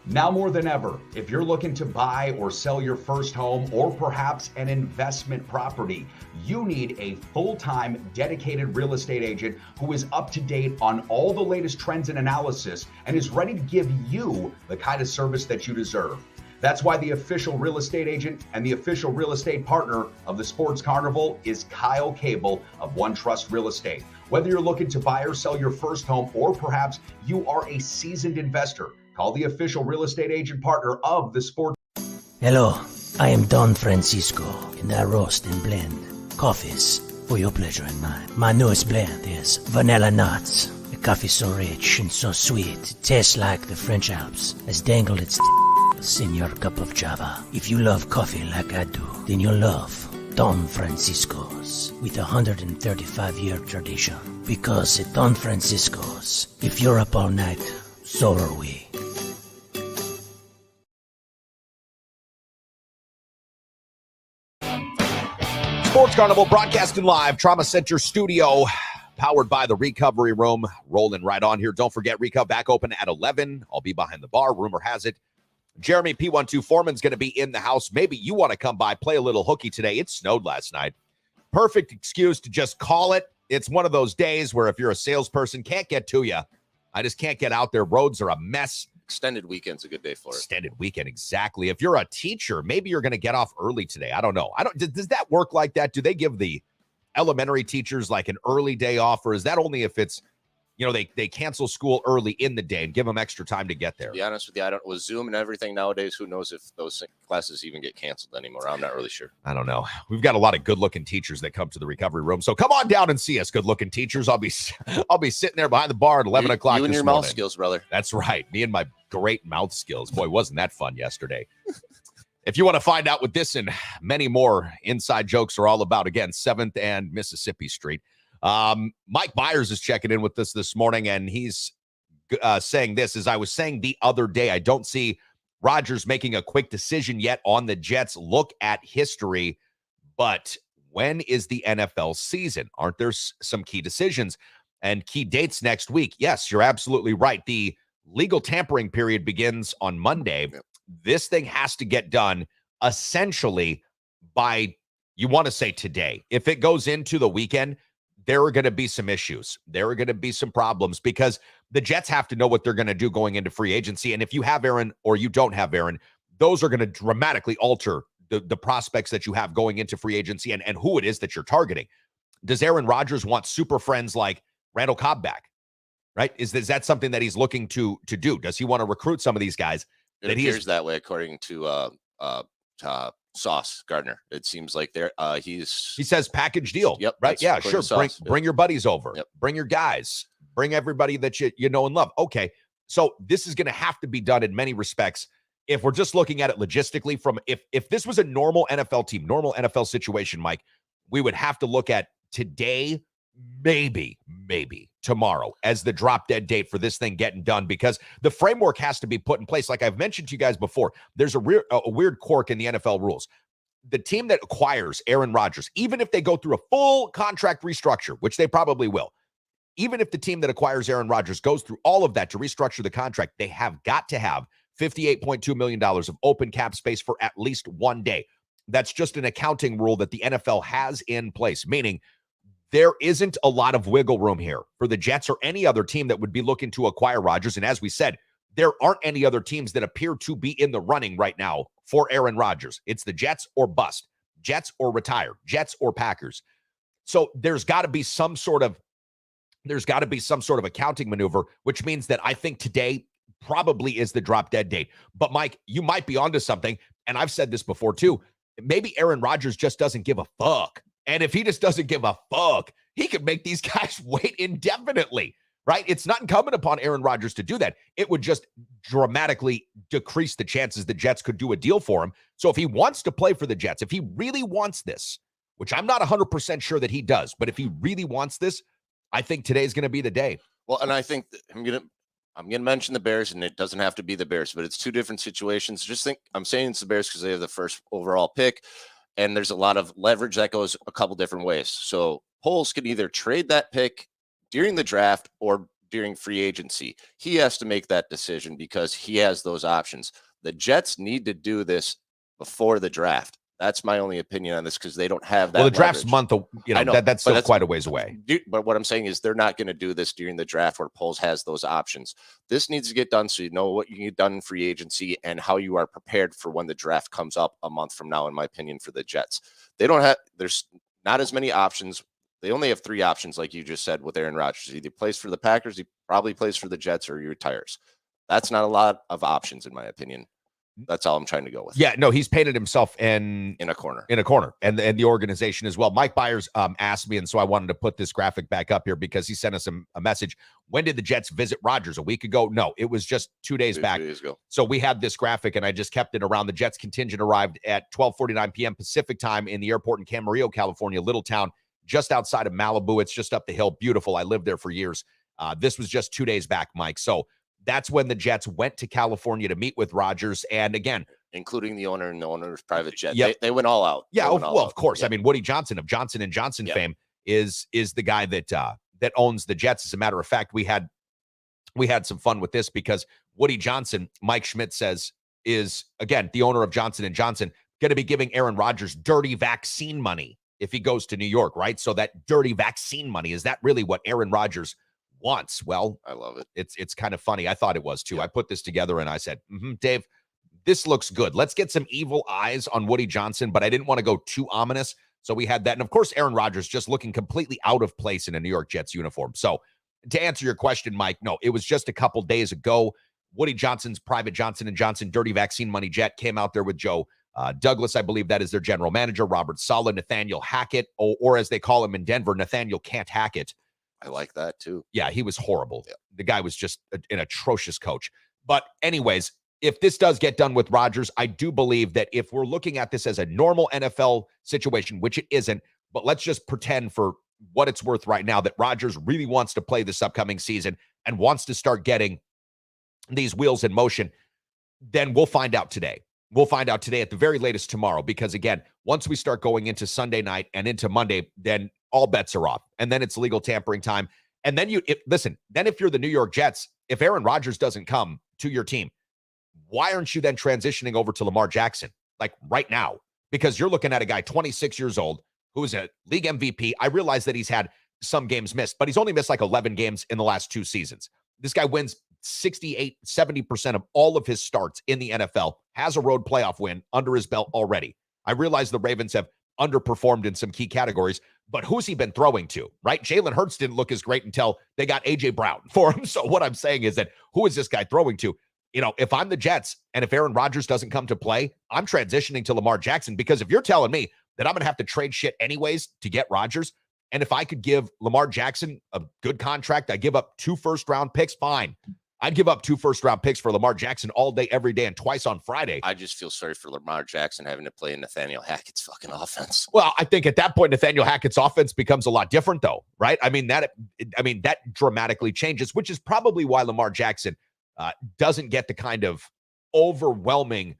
Now more than ever, if you're looking to buy or sell your first home or perhaps an investment property, you need a full-time dedicated real estate agent who is up to date on all the latest trends and analysis and is ready to give you the kind of service that you deserve. That's why the official real estate agent and the official real estate partner of the Sports Carnival is Kyle Cable of One Trust Real Estate. Whether you're looking to buy or sell your first home, or perhaps you are a seasoned investor, call the official real estate agent partner of the Sports. Hello, I am Don Francisco, and I roast and blend coffees for your pleasure and mine. My newest blend is Vanilla Nuts. The coffee so rich and so sweet, it tastes like the French Alps has dangled its in your cup of java. If you love coffee like I do, then you'll love Don Francisco's with a 135-year tradition. Because at Don Francisco's, if you're up all night, so are we. Sports Carnival broadcasting live, Trauma Center Studio, powered by the Recovery Room. Rolling right on here. Don't forget, Reco back open at 11. I'll be behind the bar. Rumor has it Jeremy P12 Foreman's going to be in the house. Maybe you want to come by, play a little hooky today. It snowed last night. Perfect excuse to just call it. It's one of those days where if you're a salesperson, can't get to you. I just can't get out there. Roads are a mess. Extended weekend's a good day for it. Extended weekend, exactly. If you're a teacher, maybe you're going to get off early today. I don't know. Does that work like that? Do they give the elementary teachers like an early day off, or is that only if it's, they cancel school early in the day and give them extra time to get there? To be honest with you, with Zoom and everything nowadays, who knows if those classes even get canceled anymore? I'm not really sure. I don't know. We've got a lot of good-looking teachers that come to the Recovery Room, so come on down and see us, good-looking teachers. I'll be sitting there behind the bar at 11 o'clock. You and your mouth skills, brother. That's right. Me and my great mouth skills. Boy, wasn't that fun yesterday. If you want to find out what this and many more inside jokes are all about, again, 7th and Mississippi Street. Mike Byers is checking in with us this morning, and he's saying this, as I was saying the other day, I don't see Rodgers making a quick decision yet on the Jets. Look at history, but when is the NFL season? Aren't there some key decisions and key dates next week? Yes, you're absolutely right. The legal tampering period begins on Monday. Yep. This thing has to get done essentially by, you want to say today. If it goes into the weekend, there are going to be some issues. There are going to be some problems because the Jets have to know what they're going to do going into free agency. And if you have Aaron or you don't have Aaron, those are going to dramatically alter the prospects that you have going into free agency and who it is that you're targeting. Does Aaron Rodgers want super friends like Randall Cobb back? Right? Is that something that he's looking to do? Does he want to recruit some of these guys? It appears that way, according to Sauce Gardner. It seems like he says package deal. Yep. Right. Yeah, sure. Bring your buddies over. Yep. Bring your guys. Bring everybody that you know and love. Okay. So this is going to have to be done in many respects. If we're just looking at it logistically from if this was a normal NFL team, normal NFL situation, Mike, we would have to look at today, maybe tomorrow as the drop dead date for this thing getting done, because the framework has to be put in place. Like I've mentioned to you guys before, there's a weird quirk in the NFL rules. The team that acquires Aaron Rodgers, even if they go through a full contract restructure, which they probably will, even if the team that acquires Aaron Rodgers goes through all of that to restructure the contract, they have got to have $58.2 million of open cap space for at least one day. That's just an accounting rule that the NFL has in place, meaning there isn't a lot of wiggle room here for the Jets or any other team that would be looking to acquire Rodgers. And as we said, there aren't any other teams that appear to be in the running right now for Aaron Rodgers. It's the Jets or bust, Jets or retire, Jets or Packers. So there's got to be some sort of accounting maneuver, which means that I think today probably is the drop dead date. But Mike, you might be onto something. And I've said this before too. Maybe Aaron Rodgers just doesn't give a fuck. And if he just doesn't give a fuck, he could make these guys wait indefinitely, right? It's not incumbent upon Aaron Rodgers to do that. It would just dramatically decrease the chances the Jets could do a deal for him. So if he wants to play for the Jets, if he really wants this, which I'm not 100% sure that he does, but if he really wants this, I think today's going to be the day. Well, and I think I'm going to mention the Bears, and it doesn't have to be the Bears, but it's two different situations. I'm saying it's the Bears because they have the first overall pick, and there's a lot of leverage that goes a couple different ways. So Poles can either trade that pick during the draft or during free agency. He has to make that decision because he has those options. The Jets need to do this before the draft. That's my only opinion on this because they don't have that. Well, the draft's leverage. month, that's still quite a ways away. But what I'm saying is they're not going to do this during the draft where Poles has those options. This needs to get done so you know what you need done in free agency and how you are prepared for when the draft comes up a month from now, in my opinion, for the Jets. There's not as many options. They only have 3 options, like you just said, with Aaron Rodgers. He either plays for the Packers, he probably plays for the Jets, or he retires. That's not a lot of options, in my opinion. That's all I'm trying to go with. Yeah, no, he's painted himself in a corner. And the organization as well. Mike Byers asked me, and so I wanted to put this graphic back up here because he sent us a message. When did the Jets visit Rodgers? A week ago? No, it was just 2 days back. 2 days ago. So we had this graphic, and I just kept it around. The Jets contingent arrived at 12:49 p.m. Pacific time in the airport in Camarillo, California, little town just outside of Malibu. It's just up the hill. Beautiful. I lived there for years. This was just 2 days back, Mike. So that's when the Jets went to California to meet with Rodgers. And again, including the owner and the owner's private jet. Yep. They went all out. Yeah, of course. Yeah. I mean, Woody Johnson of Johnson & Johnson fame is the guy that owns the Jets. As a matter of fact, we had some fun with this because Woody Johnson, Mike Schmidt says, is, again, the owner of Johnson & Johnson, going to be giving Aaron Rodgers dirty vaccine money if he goes to New York, right? So that dirty vaccine money, is that really what Aaron Rodgers wants? Well, I love it. It's kind of funny. I thought it was too. I put this together and I said, Dave, this looks good. Let's get some evil eyes on Woody Johnson, but I didn't want to go too ominous. So we had that. And of course, Aaron Rodgers just looking completely out of place in a New York Jets uniform. So to answer your question, Mike, no, it was just a couple days ago. Woody Johnson's private Johnson & Johnson dirty vaccine money jet came out there with Joe Douglas. I believe that is their general manager, Robert Saleh, Nathaniel Hackett, or as they call him in Denver, Nathaniel Can't Hack It. I like that too. Yeah, he was horrible. Yeah. The guy was just an atrocious coach. But anyways, if this does get done with Rodgers, I do believe that if we're looking at this as a normal NFL situation, which it isn't, but let's just pretend for what it's worth right now that Rodgers really wants to play this upcoming season and wants to start getting these wheels in motion, then we'll find out today. We'll find out today at the very latest tomorrow, because again, once we start going into Sunday night and into Monday, then all bets are off. And then it's legal tampering time. And then then if you're the New York Jets, if Aaron Rodgers doesn't come to your team, why aren't you then transitioning over to Lamar Jackson? Like right now, because you're looking at a guy 26 years old who is a league MVP. I realize that he's had some games missed, but he's only missed like 11 games in the last 2 seasons. This guy wins 68, 70% of all of his starts in the NFL, has a road playoff win under his belt already. I realize the Ravens have underperformed in some key categories, but who's he been throwing to, right? Jalen Hurts didn't look as great until they got A.J. Brown for him. So what I'm saying is that who is this guy throwing to? You know, if I'm the Jets and if Aaron Rodgers doesn't come to play, I'm transitioning to Lamar Jackson, because if you're telling me that I'm going to have to trade shit anyways to get Rodgers, and if I could give Lamar Jackson a good contract, I give up 2 first-round picks, fine. I'd give up 2 first-round picks for Lamar Jackson all day, every day, and twice on Friday. I just feel sorry for Lamar Jackson having to play in Nathaniel Hackett's fucking offense. Well, I think at that point, Nathaniel Hackett's offense becomes a lot different, though, right? I mean, that dramatically changes, which is probably why Lamar Jackson doesn't get the kind of overwhelming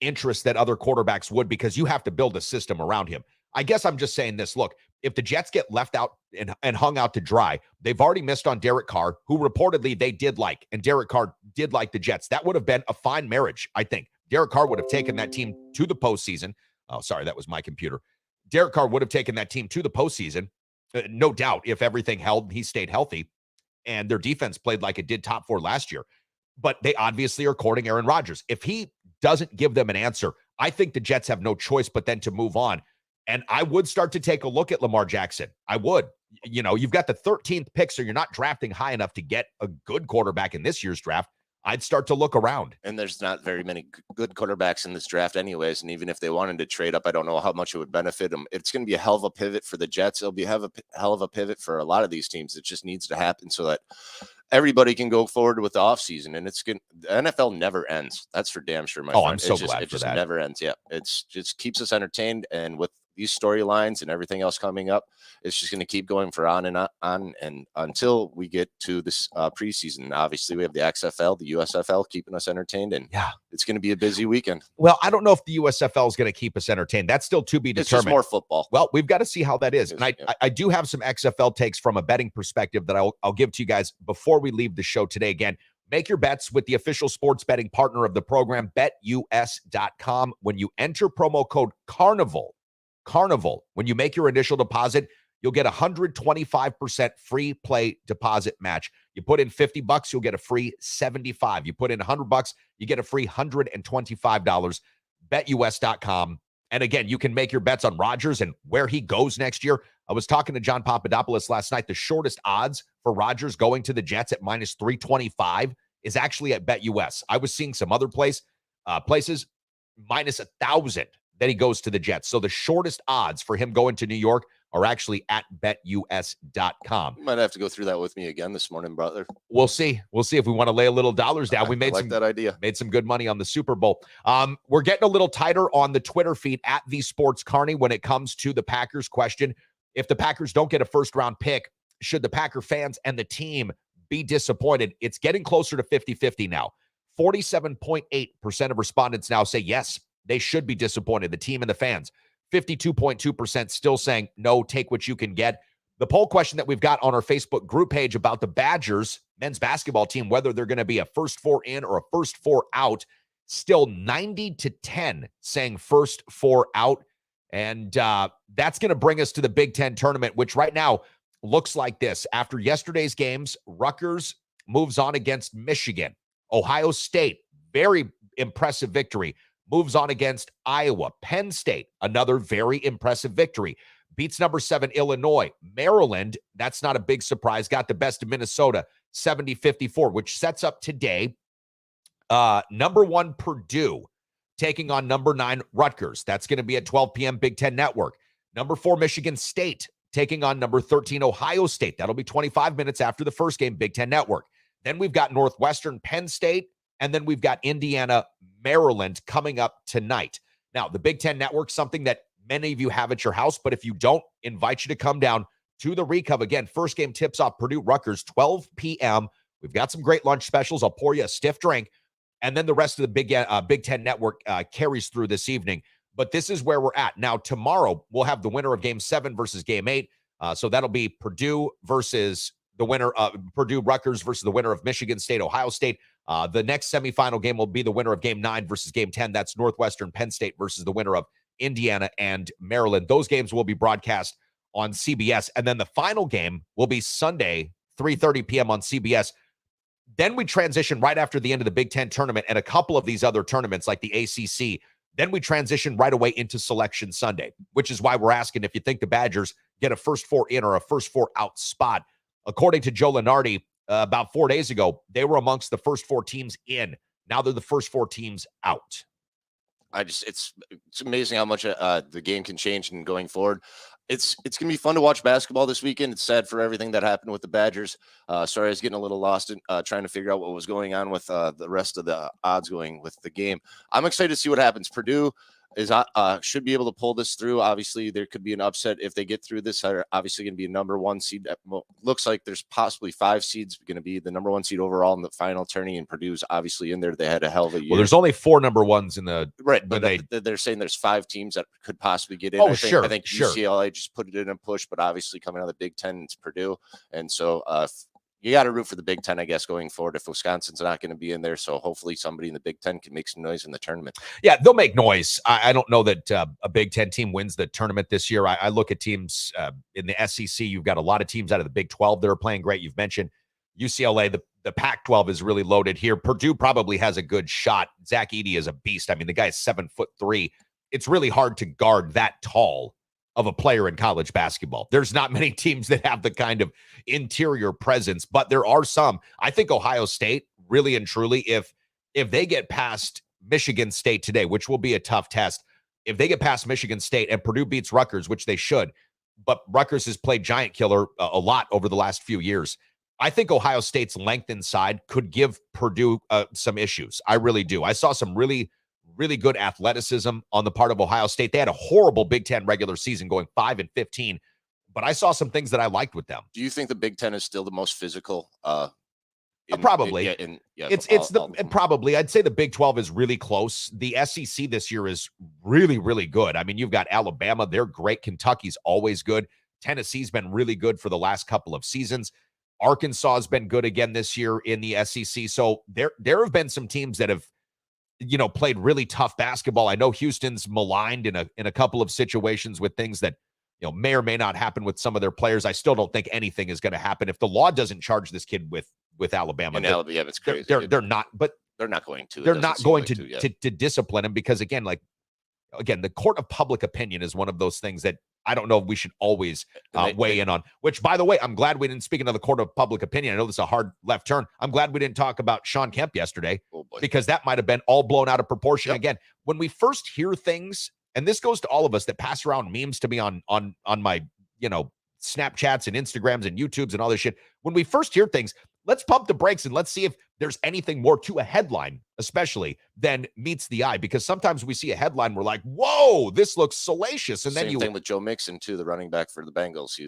interest that other quarterbacks would, because you have to build a system around him. I guess I'm just saying this. Look, if the Jets get left out and hung out to dry, they've already missed on Derek Carr, who reportedly they did like, and Derek Carr did like the Jets. That would have been a fine marriage, I think. Derek Carr would have taken that team to the postseason. Oh, sorry, that was my computer. Derek Carr would have taken that team to the postseason, no doubt, if everything held, he stayed healthy, and their defense played like it did top 4 last year. But they obviously are courting Aaron Rodgers. If he doesn't give them an answer. I think the Jets have no choice but then to move on. And I would start to take a look at Lamar Jackson. I would. You know, you've got the 13th pick, so you're not drafting high enough to get a good quarterback in this year's draft. I'd start to look around. And there's not very many good quarterbacks in this draft anyways. And even if they wanted to trade up, I don't know how much it would benefit them. It's going to be a hell of a pivot for the Jets. It'll be a hell of a pivot for a lot of these teams. It just needs to happen so that everybody can go forward with the offseason. And the NFL never ends. That's for damn sure, my friend. I'm so glad it for just that. never ends. Yeah. It's just keeps us entertained. And with these storylines and everything else coming up, it's just going to keep going for on and until we get to this preseason. Obviously, we have the XFL, the USFL keeping us entertained, and it's going to be a busy weekend. Well, I don't know if the USFL is going to keep us entertained. That's still to be determined. It's just more football. Well, we've got to see how that is. And I do have some XFL takes from a betting perspective that I'll give to you guys before we leave the show today. Again, make your bets with the official sports betting partner of the program, BetUS.com. When you enter promo code Carnival, when you make your initial deposit, you'll get 125% free play deposit match. You put in $50, you'll get a free $75. You put in $100, you get a free $125. BetUS.com. And again, you can make your bets on Rodgers and where he goes next year. I was talking to John Papadopoulos last night. The shortest odds for Rodgers going to the Jets at minus 325 is actually at BetUS. I was seeing some other places minus 1,000 that he goes to the Jets. So the shortest odds for him going to New York are actually at BetUS.com. You might have to go through that with me again this morning, brother. We'll see. We'll see if we want to lay a little dollars down. We made that idea. Made some good money on the Super Bowl. We're getting a little tighter on the Twitter feed at The Sports Carney when it comes to the Packers question. If the Packers don't get a first-round pick, should the Packer fans and the team be disappointed? It's getting closer to 50-50 now. 47.8% of respondents now say yes, they should be disappointed, the team and the fans. 52.2% still saying, no, take what you can get. The poll question that we've got on our Facebook group page about the Badgers men's basketball team, whether they're going to be a first four in or a first four out, still 90-10 saying first four out. And that's going to bring us to the Big Ten tournament, which right now looks like this. After yesterday's games, Rutgers moves on against Michigan. Ohio State, very impressive victory, moves on against Iowa. Penn State, another very impressive victory, beats number 7 Illinois. Maryland, that's not a big surprise, got the best of Minnesota, 70-54, which sets up today number 1 Purdue taking on number 9 Rutgers. That's going to be at 12 p.m. Big Ten Network. Number 4 Michigan State taking on number 13 Ohio State. That'll be 25 minutes after the first game, Big Ten Network. Then we've got Northwestern, Penn State, and then we've got Indiana, Maryland coming up tonight. Now, the Big Ten Network, something that many of you have at your house, but if you don't, invite you to come down to the Recov. Again, first game tips off Purdue Rutgers, 12 p.m. We've got some great lunch specials. I'll pour you a stiff drink. And then the rest of the Big Ten Network carries through this evening. But this is where we're at. Now, tomorrow, we'll have the winner of Game 7 versus Game 8. So that'll be Purdue versus the winner of Purdue Rutgers versus the winner of Michigan State, Ohio State. The next semifinal game will be the winner of Game 9 versus Game 10. That's Northwestern Penn State versus the winner of Indiana and Maryland. Those games will be broadcast on CBS. And then the final game will be Sunday, 3:30 p.m. on CBS. Then we transition right after the end of the Big Ten tournament and a couple of these other tournaments like the ACC. Then we transition right away into Selection Sunday, which is why we're asking if you think the Badgers get a first four in or a first four out spot. According to Joe Lunardi, about 4 days ago, they were amongst the first 4 teams in. Now they're the first 4 teams out. It's amazing how much the game can change and going forward. It's going to be fun to watch basketball this weekend. It's sad for everything that happened with the Badgers. Sorry, I was getting a little lost in trying to figure out what was going on with the rest of the odds going with the game. I'm excited to see what happens. Purdue is should be able to pull this through. Obviously, there could be an upset if they get through this. They're obviously going to be a number 1 seed. Looks like there's possibly 5 seeds going to be the number 1 seed overall in the final tourney, and Purdue's obviously in there. They had a hell of a year. Well, there's only 4 number 1s in the right, but they're saying there's 5 teams that could possibly get in. Oh, I think sure. UCLA just put it in a push, but obviously coming out of the Big Ten, it's Purdue, and so you got to root for the Big Ten, I guess, going forward if Wisconsin's not going to be in there. So hopefully somebody in the Big Ten can make some noise in the tournament. Yeah, they'll make noise. I don't know that a Big Ten team wins the tournament this year. I look at teams in the SEC. You've got a lot of teams out of the Big 12 that are playing great. You've mentioned UCLA. the Pac-12 is really loaded here. Purdue probably has a good shot. Zach Edey is a beast. I mean, the guy is 7'3". It's really hard to guard that tall of a player in college basketball. There's not many teams that have the kind of interior presence, but there are some. I think Ohio State, really and truly, if they get past Michigan State today, which will be a tough test, if they get past Michigan State and Purdue beats Rutgers, which they should, but Rutgers has played giant killer a lot over the last few years, I think Ohio State's length inside could give Purdue some issues. I really do. I saw some really, really good athleticism on the part of Ohio State. They had a horrible Big Ten regular season going 5-15, but I saw some things that I liked with them. Do you think the Big Ten is still the most physical? Probably. Probably. I'd say the Big 12 is really close. The SEC this year is really, really good. I mean, you've got Alabama. They're great. Kentucky's always good. Tennessee's been really good for the last couple of seasons. Arkansas has been good again this year in the SEC. So there have been some teams that have, played really tough basketball. I know Houston's maligned in a couple of situations with things that, may or may not happen with some of their players. I still don't think anything is going to happen if the law doesn't charge this kid with Alabama. It's crazy. They're not, but they're not going to. They're not going to discipline him because again, the court of public opinion is one of those things that I don't know if we should always weigh in on, which, by the way, I'm glad we didn't speak of the court of public opinion. I know this is a hard left turn. I'm glad we didn't talk about Sean Kemp yesterday because that might have been all blown out of proportion. Yep. Again, when we first hear things, and this goes to all of us that pass around memes to me on my, Snapchats and Instagrams and YouTubes and all this shit. When we first hear things, let's pump the brakes and let's see if there's anything more to a headline, especially than meets the eye. Because sometimes we see a headline, we're like, "Whoa, this looks salacious," and then Same thing with Joe Mixon too, the running back for the Bengals.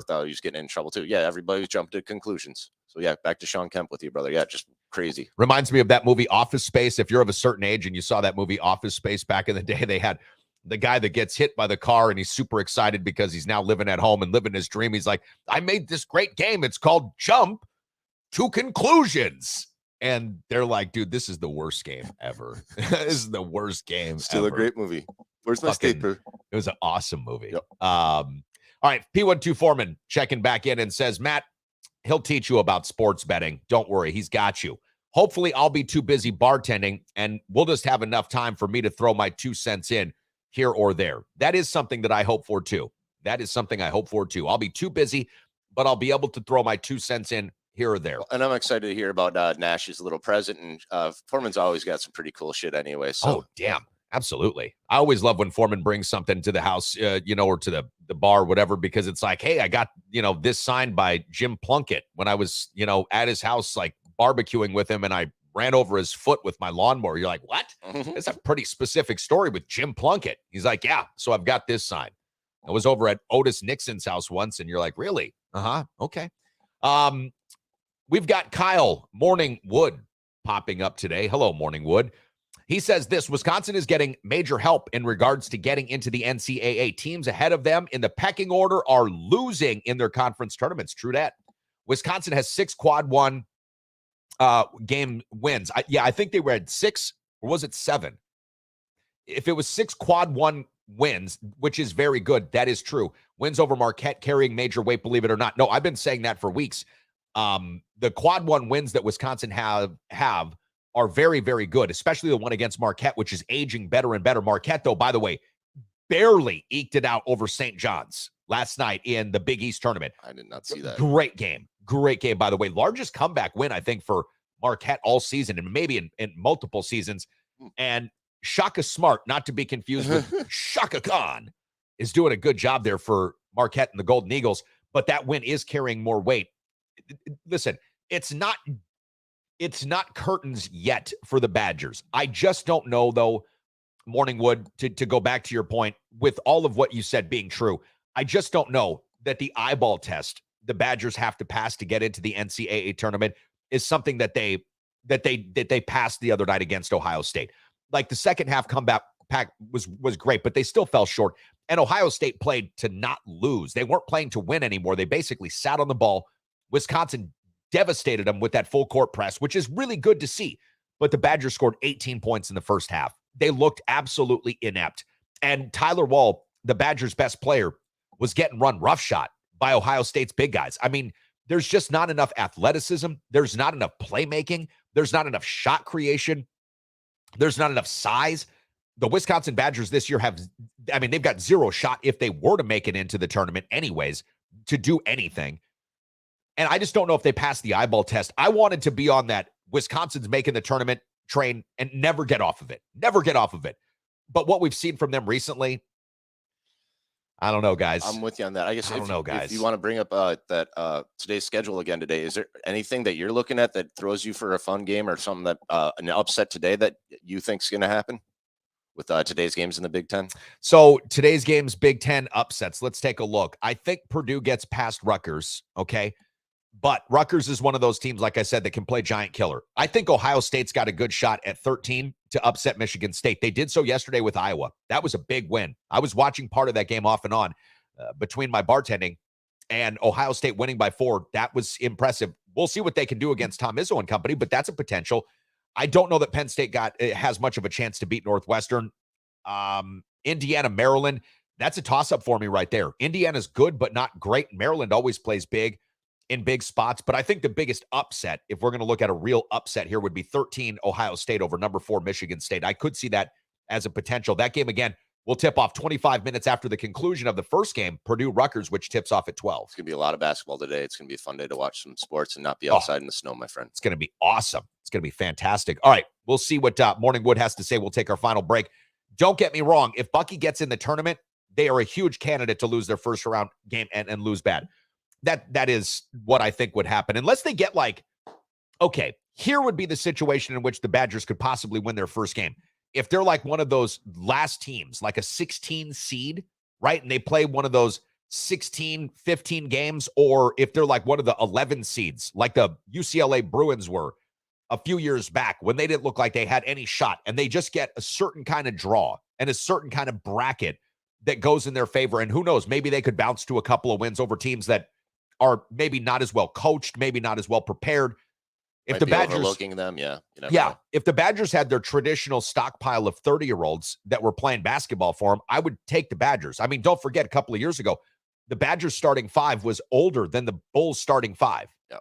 Thought he was getting in trouble too. Yeah, everybody jumped to conclusions. So yeah, back to Sean Kemp with you, brother. Yeah, just crazy. Reminds me of that movie Office Space. If you're of a certain age and you saw that movie Office Space back in the day, they had the guy that gets hit by the car and he's super excited because he's now living at home and living his dream. He's like, "I made this great game. It's called Jump to Conclusions." And they're like, "Dude, this is the worst game ever." This is the worst game Still ever. A great movie. Where's my staple? It was an awesome movie. Yep. All right, P12 Foreman checking back in and says, "Matt, he'll teach you about sports betting. Don't worry, he's got you. Hopefully I'll be too busy bartending and we'll just have enough time for me to throw my 2 cents in here or there." That is something that I hope for too. I'll be too busy, but I'll be able to throw my 2 cents in here or there. And I'm excited to hear about Nash's little present. And Foreman's always got some pretty cool shit anyway. So. Oh, damn. Absolutely. I always love when Foreman brings something to the house, or to the bar, whatever, because it's like, "Hey, I got, this signed by Jim Plunkett when I was, at his house, like barbecuing with him and I ran over his foot with my lawnmower." You're like, "What?" It's a pretty specific story with Jim Plunkett. He's like, "Yeah, so I've got this signed. I was over at Otis Nixon's house once," and you're like, "Really? Okay." We've got Kyle Morningwood popping up today. Hello, Morningwood. He says this: "Wisconsin is getting major help in regards to getting into the NCAA. Teams ahead of them in the pecking order are losing in their conference tournaments." True that. Wisconsin has 6 quad 1 game wins. I think they were at 6, or was it 7? If it was 6 quad 1 wins, which is very good, that is true. Wins over Marquette, carrying major weight, believe it or not. No, I've been saying that for weeks. The quad 1 wins that Wisconsin have are very, very good, especially the one against Marquette, which is aging better and better. Marquette, though, by the way, barely eked it out over St. John's last night in the Big East tournament. I did not see that. Great game, by the way. Largest comeback win, I think, for Marquette all season and maybe in multiple seasons. And Shaka Smart, not to be confused with Shaka Khan, is doing a good job there for Marquette and the Golden Eagles, but that win is carrying more weight. Listen, it's not curtains yet for the Badgers. I just don't know, though, Morningwood, to go back to your point, with all of what you said being true, I just don't know that the eyeball test the Badgers have to pass to get into the NCAA tournament is something that they passed the other night against Ohio State. Like, the second half comeback was great, but they still fell short. And Ohio State played to not lose. They weren't playing to win anymore. They basically sat on the ball. Wisconsin devastated them with that full court press, which is really good to see. But the Badgers scored 18 points in the first half. They looked absolutely inept. And Tyler Wall, the Badgers' best player, was getting run roughshod by Ohio State's big guys. I mean, There's just not enough athleticism. There's not enough playmaking. There's not enough shot creation. There's not enough size. The Wisconsin Badgers this year they've got zero shot if they were to make it into the tournament anyways, to do anything. And I just don't know if they pass the eyeball test. I wanted to be on that Wisconsin's making the tournament train and never get off of it. Never get off of it. But what we've seen from them recently, I don't know, guys. I'm with you on that. I guess I don't know, guys. If you want to bring up that today's schedule again today, is there anything that you're looking at that throws you for a fun game or something that an upset today that you think is going to happen with today's games in the Big Ten? So today's games, Big Ten upsets. Let's take a look. I think Purdue gets past Rutgers, okay? But Rutgers is one of those teams, like I said, that can play giant killer. I think Ohio State's got a good shot at 13 to upset Michigan State. They did so yesterday with Iowa. That was a big win. I was watching part of that game off and on between my bartending, and Ohio State winning by 4. That was impressive. We'll see what they can do against Tom Izzo and company, but that's a potential. I don't know that Penn State has much of a chance to beat Northwestern. Indiana, Maryland, that's a toss-up for me right there. Indiana's good, but not great. Maryland always plays big in big spots, but I think the biggest upset, if we're going to look at a real upset here, would be 13 Ohio State over number 4 Michigan State. I could see that as a potential. That game, again, will tip off 25 minutes after the conclusion of the first game, Purdue-Rutgers, which tips off at 12. It's going to be a lot of basketball today. It's going to be a fun day to watch some sports and not be outside in the snow, my friend. It's going to be awesome. It's going to be fantastic. All right, we'll see what Morning Wood has to say. We'll take our final break. Don't get me wrong. If Bucky gets in the tournament, they are a huge candidate to lose their first round game and lose bad. That is what I think would happen. Unless they get okay, here would be the situation in which the Badgers could possibly win their first game. If they're like one of those last teams, like a 16 seed, right? And they play one of those 16, 15 games, or if they're like one of the 11 seeds, like the UCLA Bruins were a few years back when they didn't look like they had any shot, and they just get a certain kind of draw and a certain kind of bracket that goes in their favor. And who knows, maybe they could bounce to a couple of wins over teams that are maybe not as well coached, maybe not as well prepared. If the Badgers overlooking them, if the Badgers had their traditional stockpile of 30-year-olds that were playing basketball for them, I would take the Badgers. I mean, don't forget, a couple of years ago, the Badgers starting 5 was older than the Bulls starting 5. Yeah.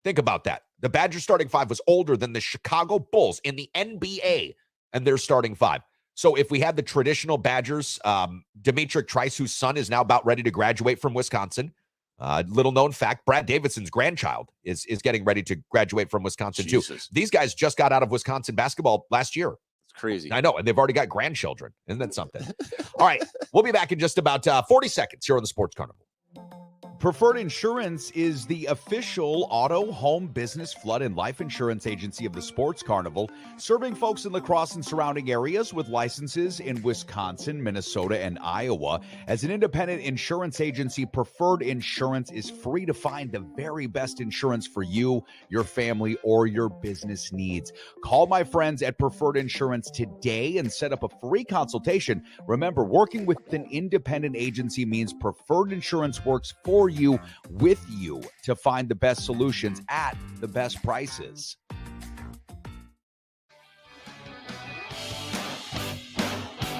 Think about that. The Badgers starting 5 was older than the Chicago Bulls in the NBA and their starting 5. So if we had the traditional Badgers, Demetric Trice, whose son is now about ready to graduate from Wisconsin. Little known fact, Brad Davidson's grandchild is getting ready to graduate from Wisconsin too. These guys just got out of Wisconsin basketball last year. It's crazy. I know, and they've already got grandchildren. Isn't that something? All right, we'll be back in just about 40 seconds here on the Sports Carnival. Preferred Insurance is the official auto, home, business, flood, and life insurance agency of the Sports Carnival, serving folks in La Crosse and surrounding areas with licenses in Wisconsin, Minnesota, and Iowa. As an independent insurance agency, Preferred Insurance is free to find the very best insurance for you, your family, or your business needs. Call my friends at Preferred Insurance today and set up a free consultation. Remember, working with an independent agency means Preferred Insurance works for you, with you, to find the best solutions at the best prices.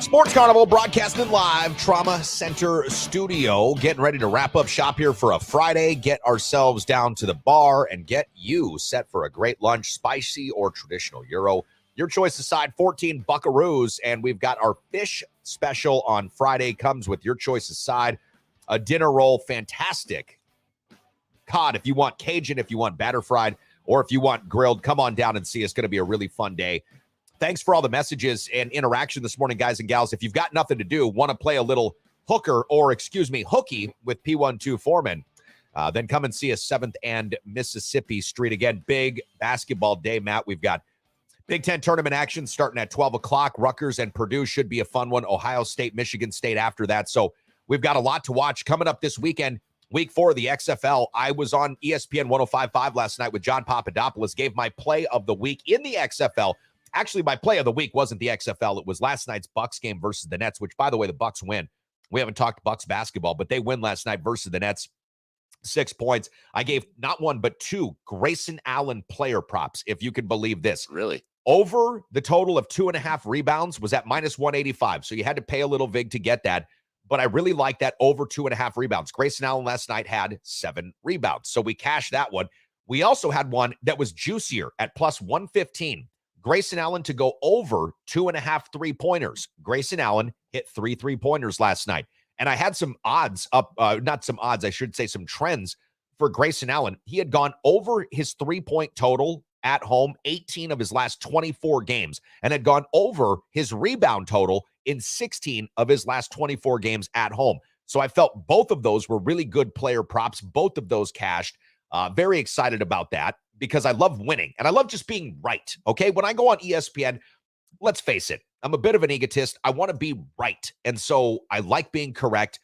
Sports Carnival broadcasting live, Trauma Center Studio. Getting ready to wrap up shop here for a Friday. Get ourselves down to the bar and get you set for a great lunch, spicy or traditional Euro. Your choice aside, 14 buckaroos, and we've got our fish special on Friday. Comes with your choice aside. A dinner roll, fantastic. Cod, if you want Cajun, if you want batter fried, or if you want grilled, come on down and see. It's going to be a really fun day. Thanks for all the messages and interaction this morning, guys and gals. If you've got nothing to do, want to play a little hooky with P12 Foreman, then come and see us 7th and Mississippi Street. Again, big basketball day, Matt. We've got Big Ten tournament action starting at 12 o'clock. Rutgers and Purdue should be a fun one. Ohio State, Michigan State after that. So we've got a lot to watch coming up this weekend. Week 4 of the XFL. I was on ESPN 105.5 last night with John Papadopoulos, gave my play of the week in the XFL. Actually, my play of the week wasn't the XFL. It was last night's Bucks game versus the Nets, which, by the way, the Bucks win. We haven't talked Bucks basketball, but they win last night versus the Nets. 6 points. I gave not one, but 2 Grayson Allen player props, if you can believe this. Really? Over the total of 2.5 rebounds was at -185. So you had to pay a little vig to get that. but I really like that over 2.5 rebounds. Grayson Allen last night had 7 rebounds, so we cashed that one. We also had one that was juicier at plus 115. Grayson Allen to go over 2.5 3-pointers. Grayson Allen hit 3 3-pointers last night. And I had some odds up, not some odds, I should say some trends for Grayson Allen. He had gone over his 3-point total at home 18 of his last 24 games and had gone over his rebound total in 16 of his last 24 games at home. So I felt both of those were really good player props. Both of those cashed. Very excited about that because I love winning and I love just being right. Okay. When I go on ESPN, let's face it, I'm a bit of an egotist. I want to be right. And so I like being correct.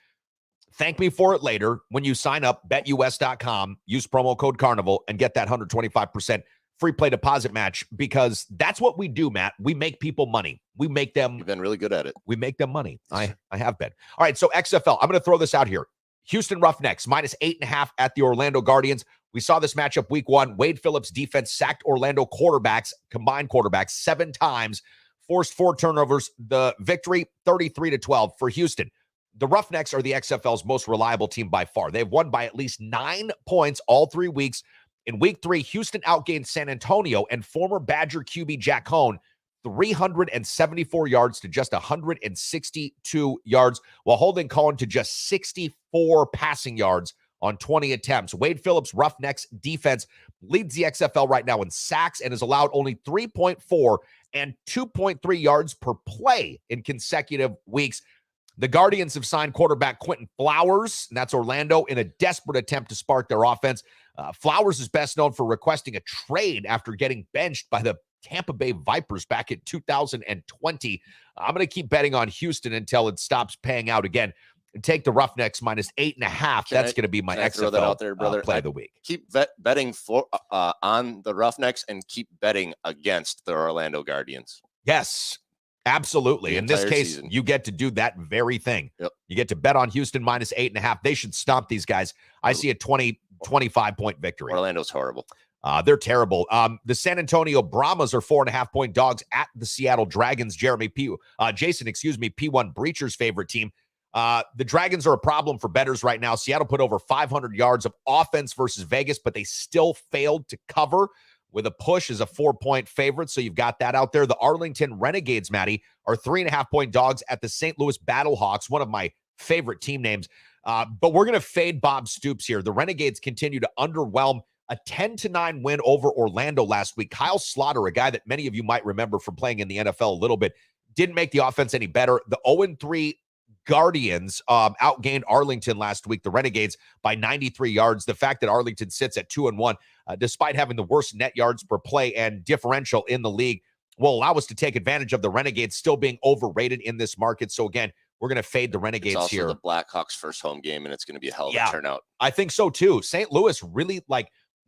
Thank me for it later when you sign up, betus.com, use promo code Carnival and get that 125% free play deposit match because that's what we do, Matt. We make people money. We make them. You've been really good at it. We make them money. I have been. All right. So XFL, I'm going to throw this out here. Houston Roughnecks minus 8.5 at the Orlando Guardians. We saw this matchup week 1. Wade Phillips' defense sacked Orlando combined quarterbacks 7 times, forced 4 turnovers. The victory, 33-12 for Houston. The Roughnecks are the XFL's most reliable team by far. They've won by at least 9 points all 3 weeks. In week 3, Houston outgained San Antonio and former Badger QB Jack Cohn 374 yards to just 162 yards, while holding Cohen to just 64 passing yards on 20 attempts. Wade Phillips' Roughnecks defense leads the XFL right now in sacks and has allowed only 3.4 and 2.3 yards per play in consecutive weeks. The Guardians have signed quarterback Quentin Flowers, and that's Orlando, in a desperate attempt to spark their offense. Flowers is best known for requesting a trade after getting benched by the Tampa Bay Vipers back in 2020. I'm going to keep betting on Houston until it stops paying out again. And take the Roughnecks minus 8.5. That's going to be my XFL out there, brother? Play of the week. Keep betting on the Roughnecks and keep betting against the Orlando Guardians. Yes, absolutely. In this case, season, you get to do that very thing. Yep. You get to bet on Houston minus 8.5. They should stomp these guys. I see a 25-point victory. Orlando's horrible. They're terrible. The San Antonio Brahmas are 4.5-point dogs at the Seattle Dragons. Jason, P1 Breacher's favorite team. The Dragons are a problem for bettors right now. Seattle put over 500 yards of offense versus Vegas, but they still failed to cover with a push as a 4-point favorite. So you've got that out there. The Arlington Renegades, Matty, are 3.5-point dogs at the St. Louis Battlehawks, one of my favorite team names. But we're going to fade Bob Stoops here. The Renegades continue to underwhelm. A 10-9 win over Orlando last week. Kyle Slaughter, a guy that many of you might remember from playing in the NFL a little bit, didn't make the offense any better. The 0-3 Guardians outgained Arlington last week, the Renegades, by 93 yards. The fact that Arlington sits at 2-1, despite having the worst net yards per play and differential in the league, will allow us to take advantage of the Renegades still being overrated in this market. So again, we're going to fade the Renegades it's also here. The Blackhawks' first home game, and it's going to be a hell of a turnout. I think so too. St. Louis really,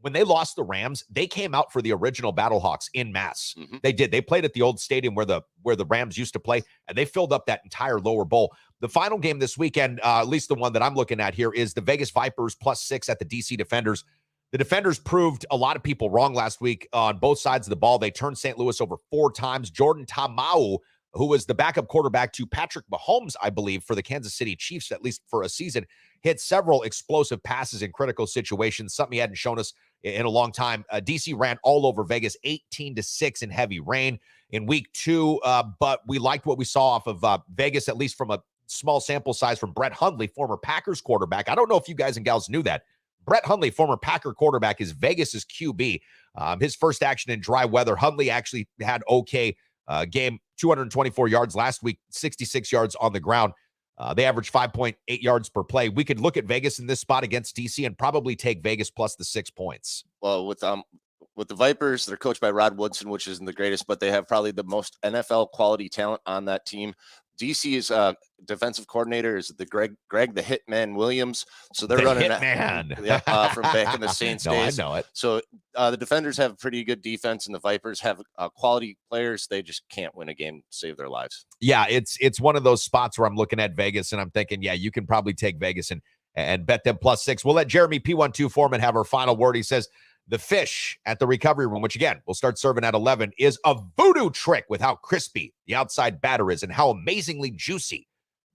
when they lost the Rams, they came out for the original Battlehawks in mass. Mm-hmm. They did. They played at the old stadium where the Rams used to play, and they filled up that entire lower bowl. The final game this weekend, at least the one that I'm looking at here, is the Vegas Vipers +6 at the DC Defenders. The Defenders proved a lot of people wrong last week on both sides of the ball. They turned St. Louis over 4 times. Jordan Tamau, who was the backup quarterback to Patrick Mahomes, I believe, for the Kansas City Chiefs, at least for a season, hit several explosive passes in critical situations, something he hadn't shown us in a long time. DC ran all over Vegas, 18-6 in heavy rain in week 2, but we liked what we saw off of Vegas, at least from a small sample size, from Brett Hundley, former Packers quarterback. I don't know if you guys and gals knew that. Brett Hundley, former Packer quarterback, is Vegas's QB. His first action in dry weather. Hundley actually had okay game, 224 yards last week, 66 yards on the ground. They averaged 5.8 yards per play. We could look at Vegas in this spot against DC and probably take Vegas plus the 6 points. Well, with the Vipers, they're coached by Rod Woodson, which isn't the greatest, but they have probably the most NFL quality talent on that team. DC's defensive coordinator is the Greg the Hitman Williams. So they're running Hitman from back in the Saints days. I know it. So the Defenders have pretty good defense, and the Vipers have quality players. They just can't win a game to save their lives. Yeah, it's one of those spots where I'm looking at Vegas and I'm thinking, yeah, you can probably take Vegas and bet them +6. We'll let Jeremy P12 Foreman have our final word. He says, the fish at the recovery room, which again, we'll start serving at 11, is a voodoo trick with how crispy the outside batter is and how amazingly juicy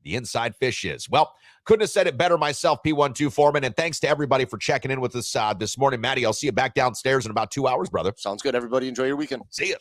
the inside fish is. Well, couldn't have said it better myself, P12 Foreman, and thanks to everybody for checking in with us this morning. Matty, I'll see you back downstairs in about 2 hours, brother. Sounds good. Everybody enjoy your weekend. See ya.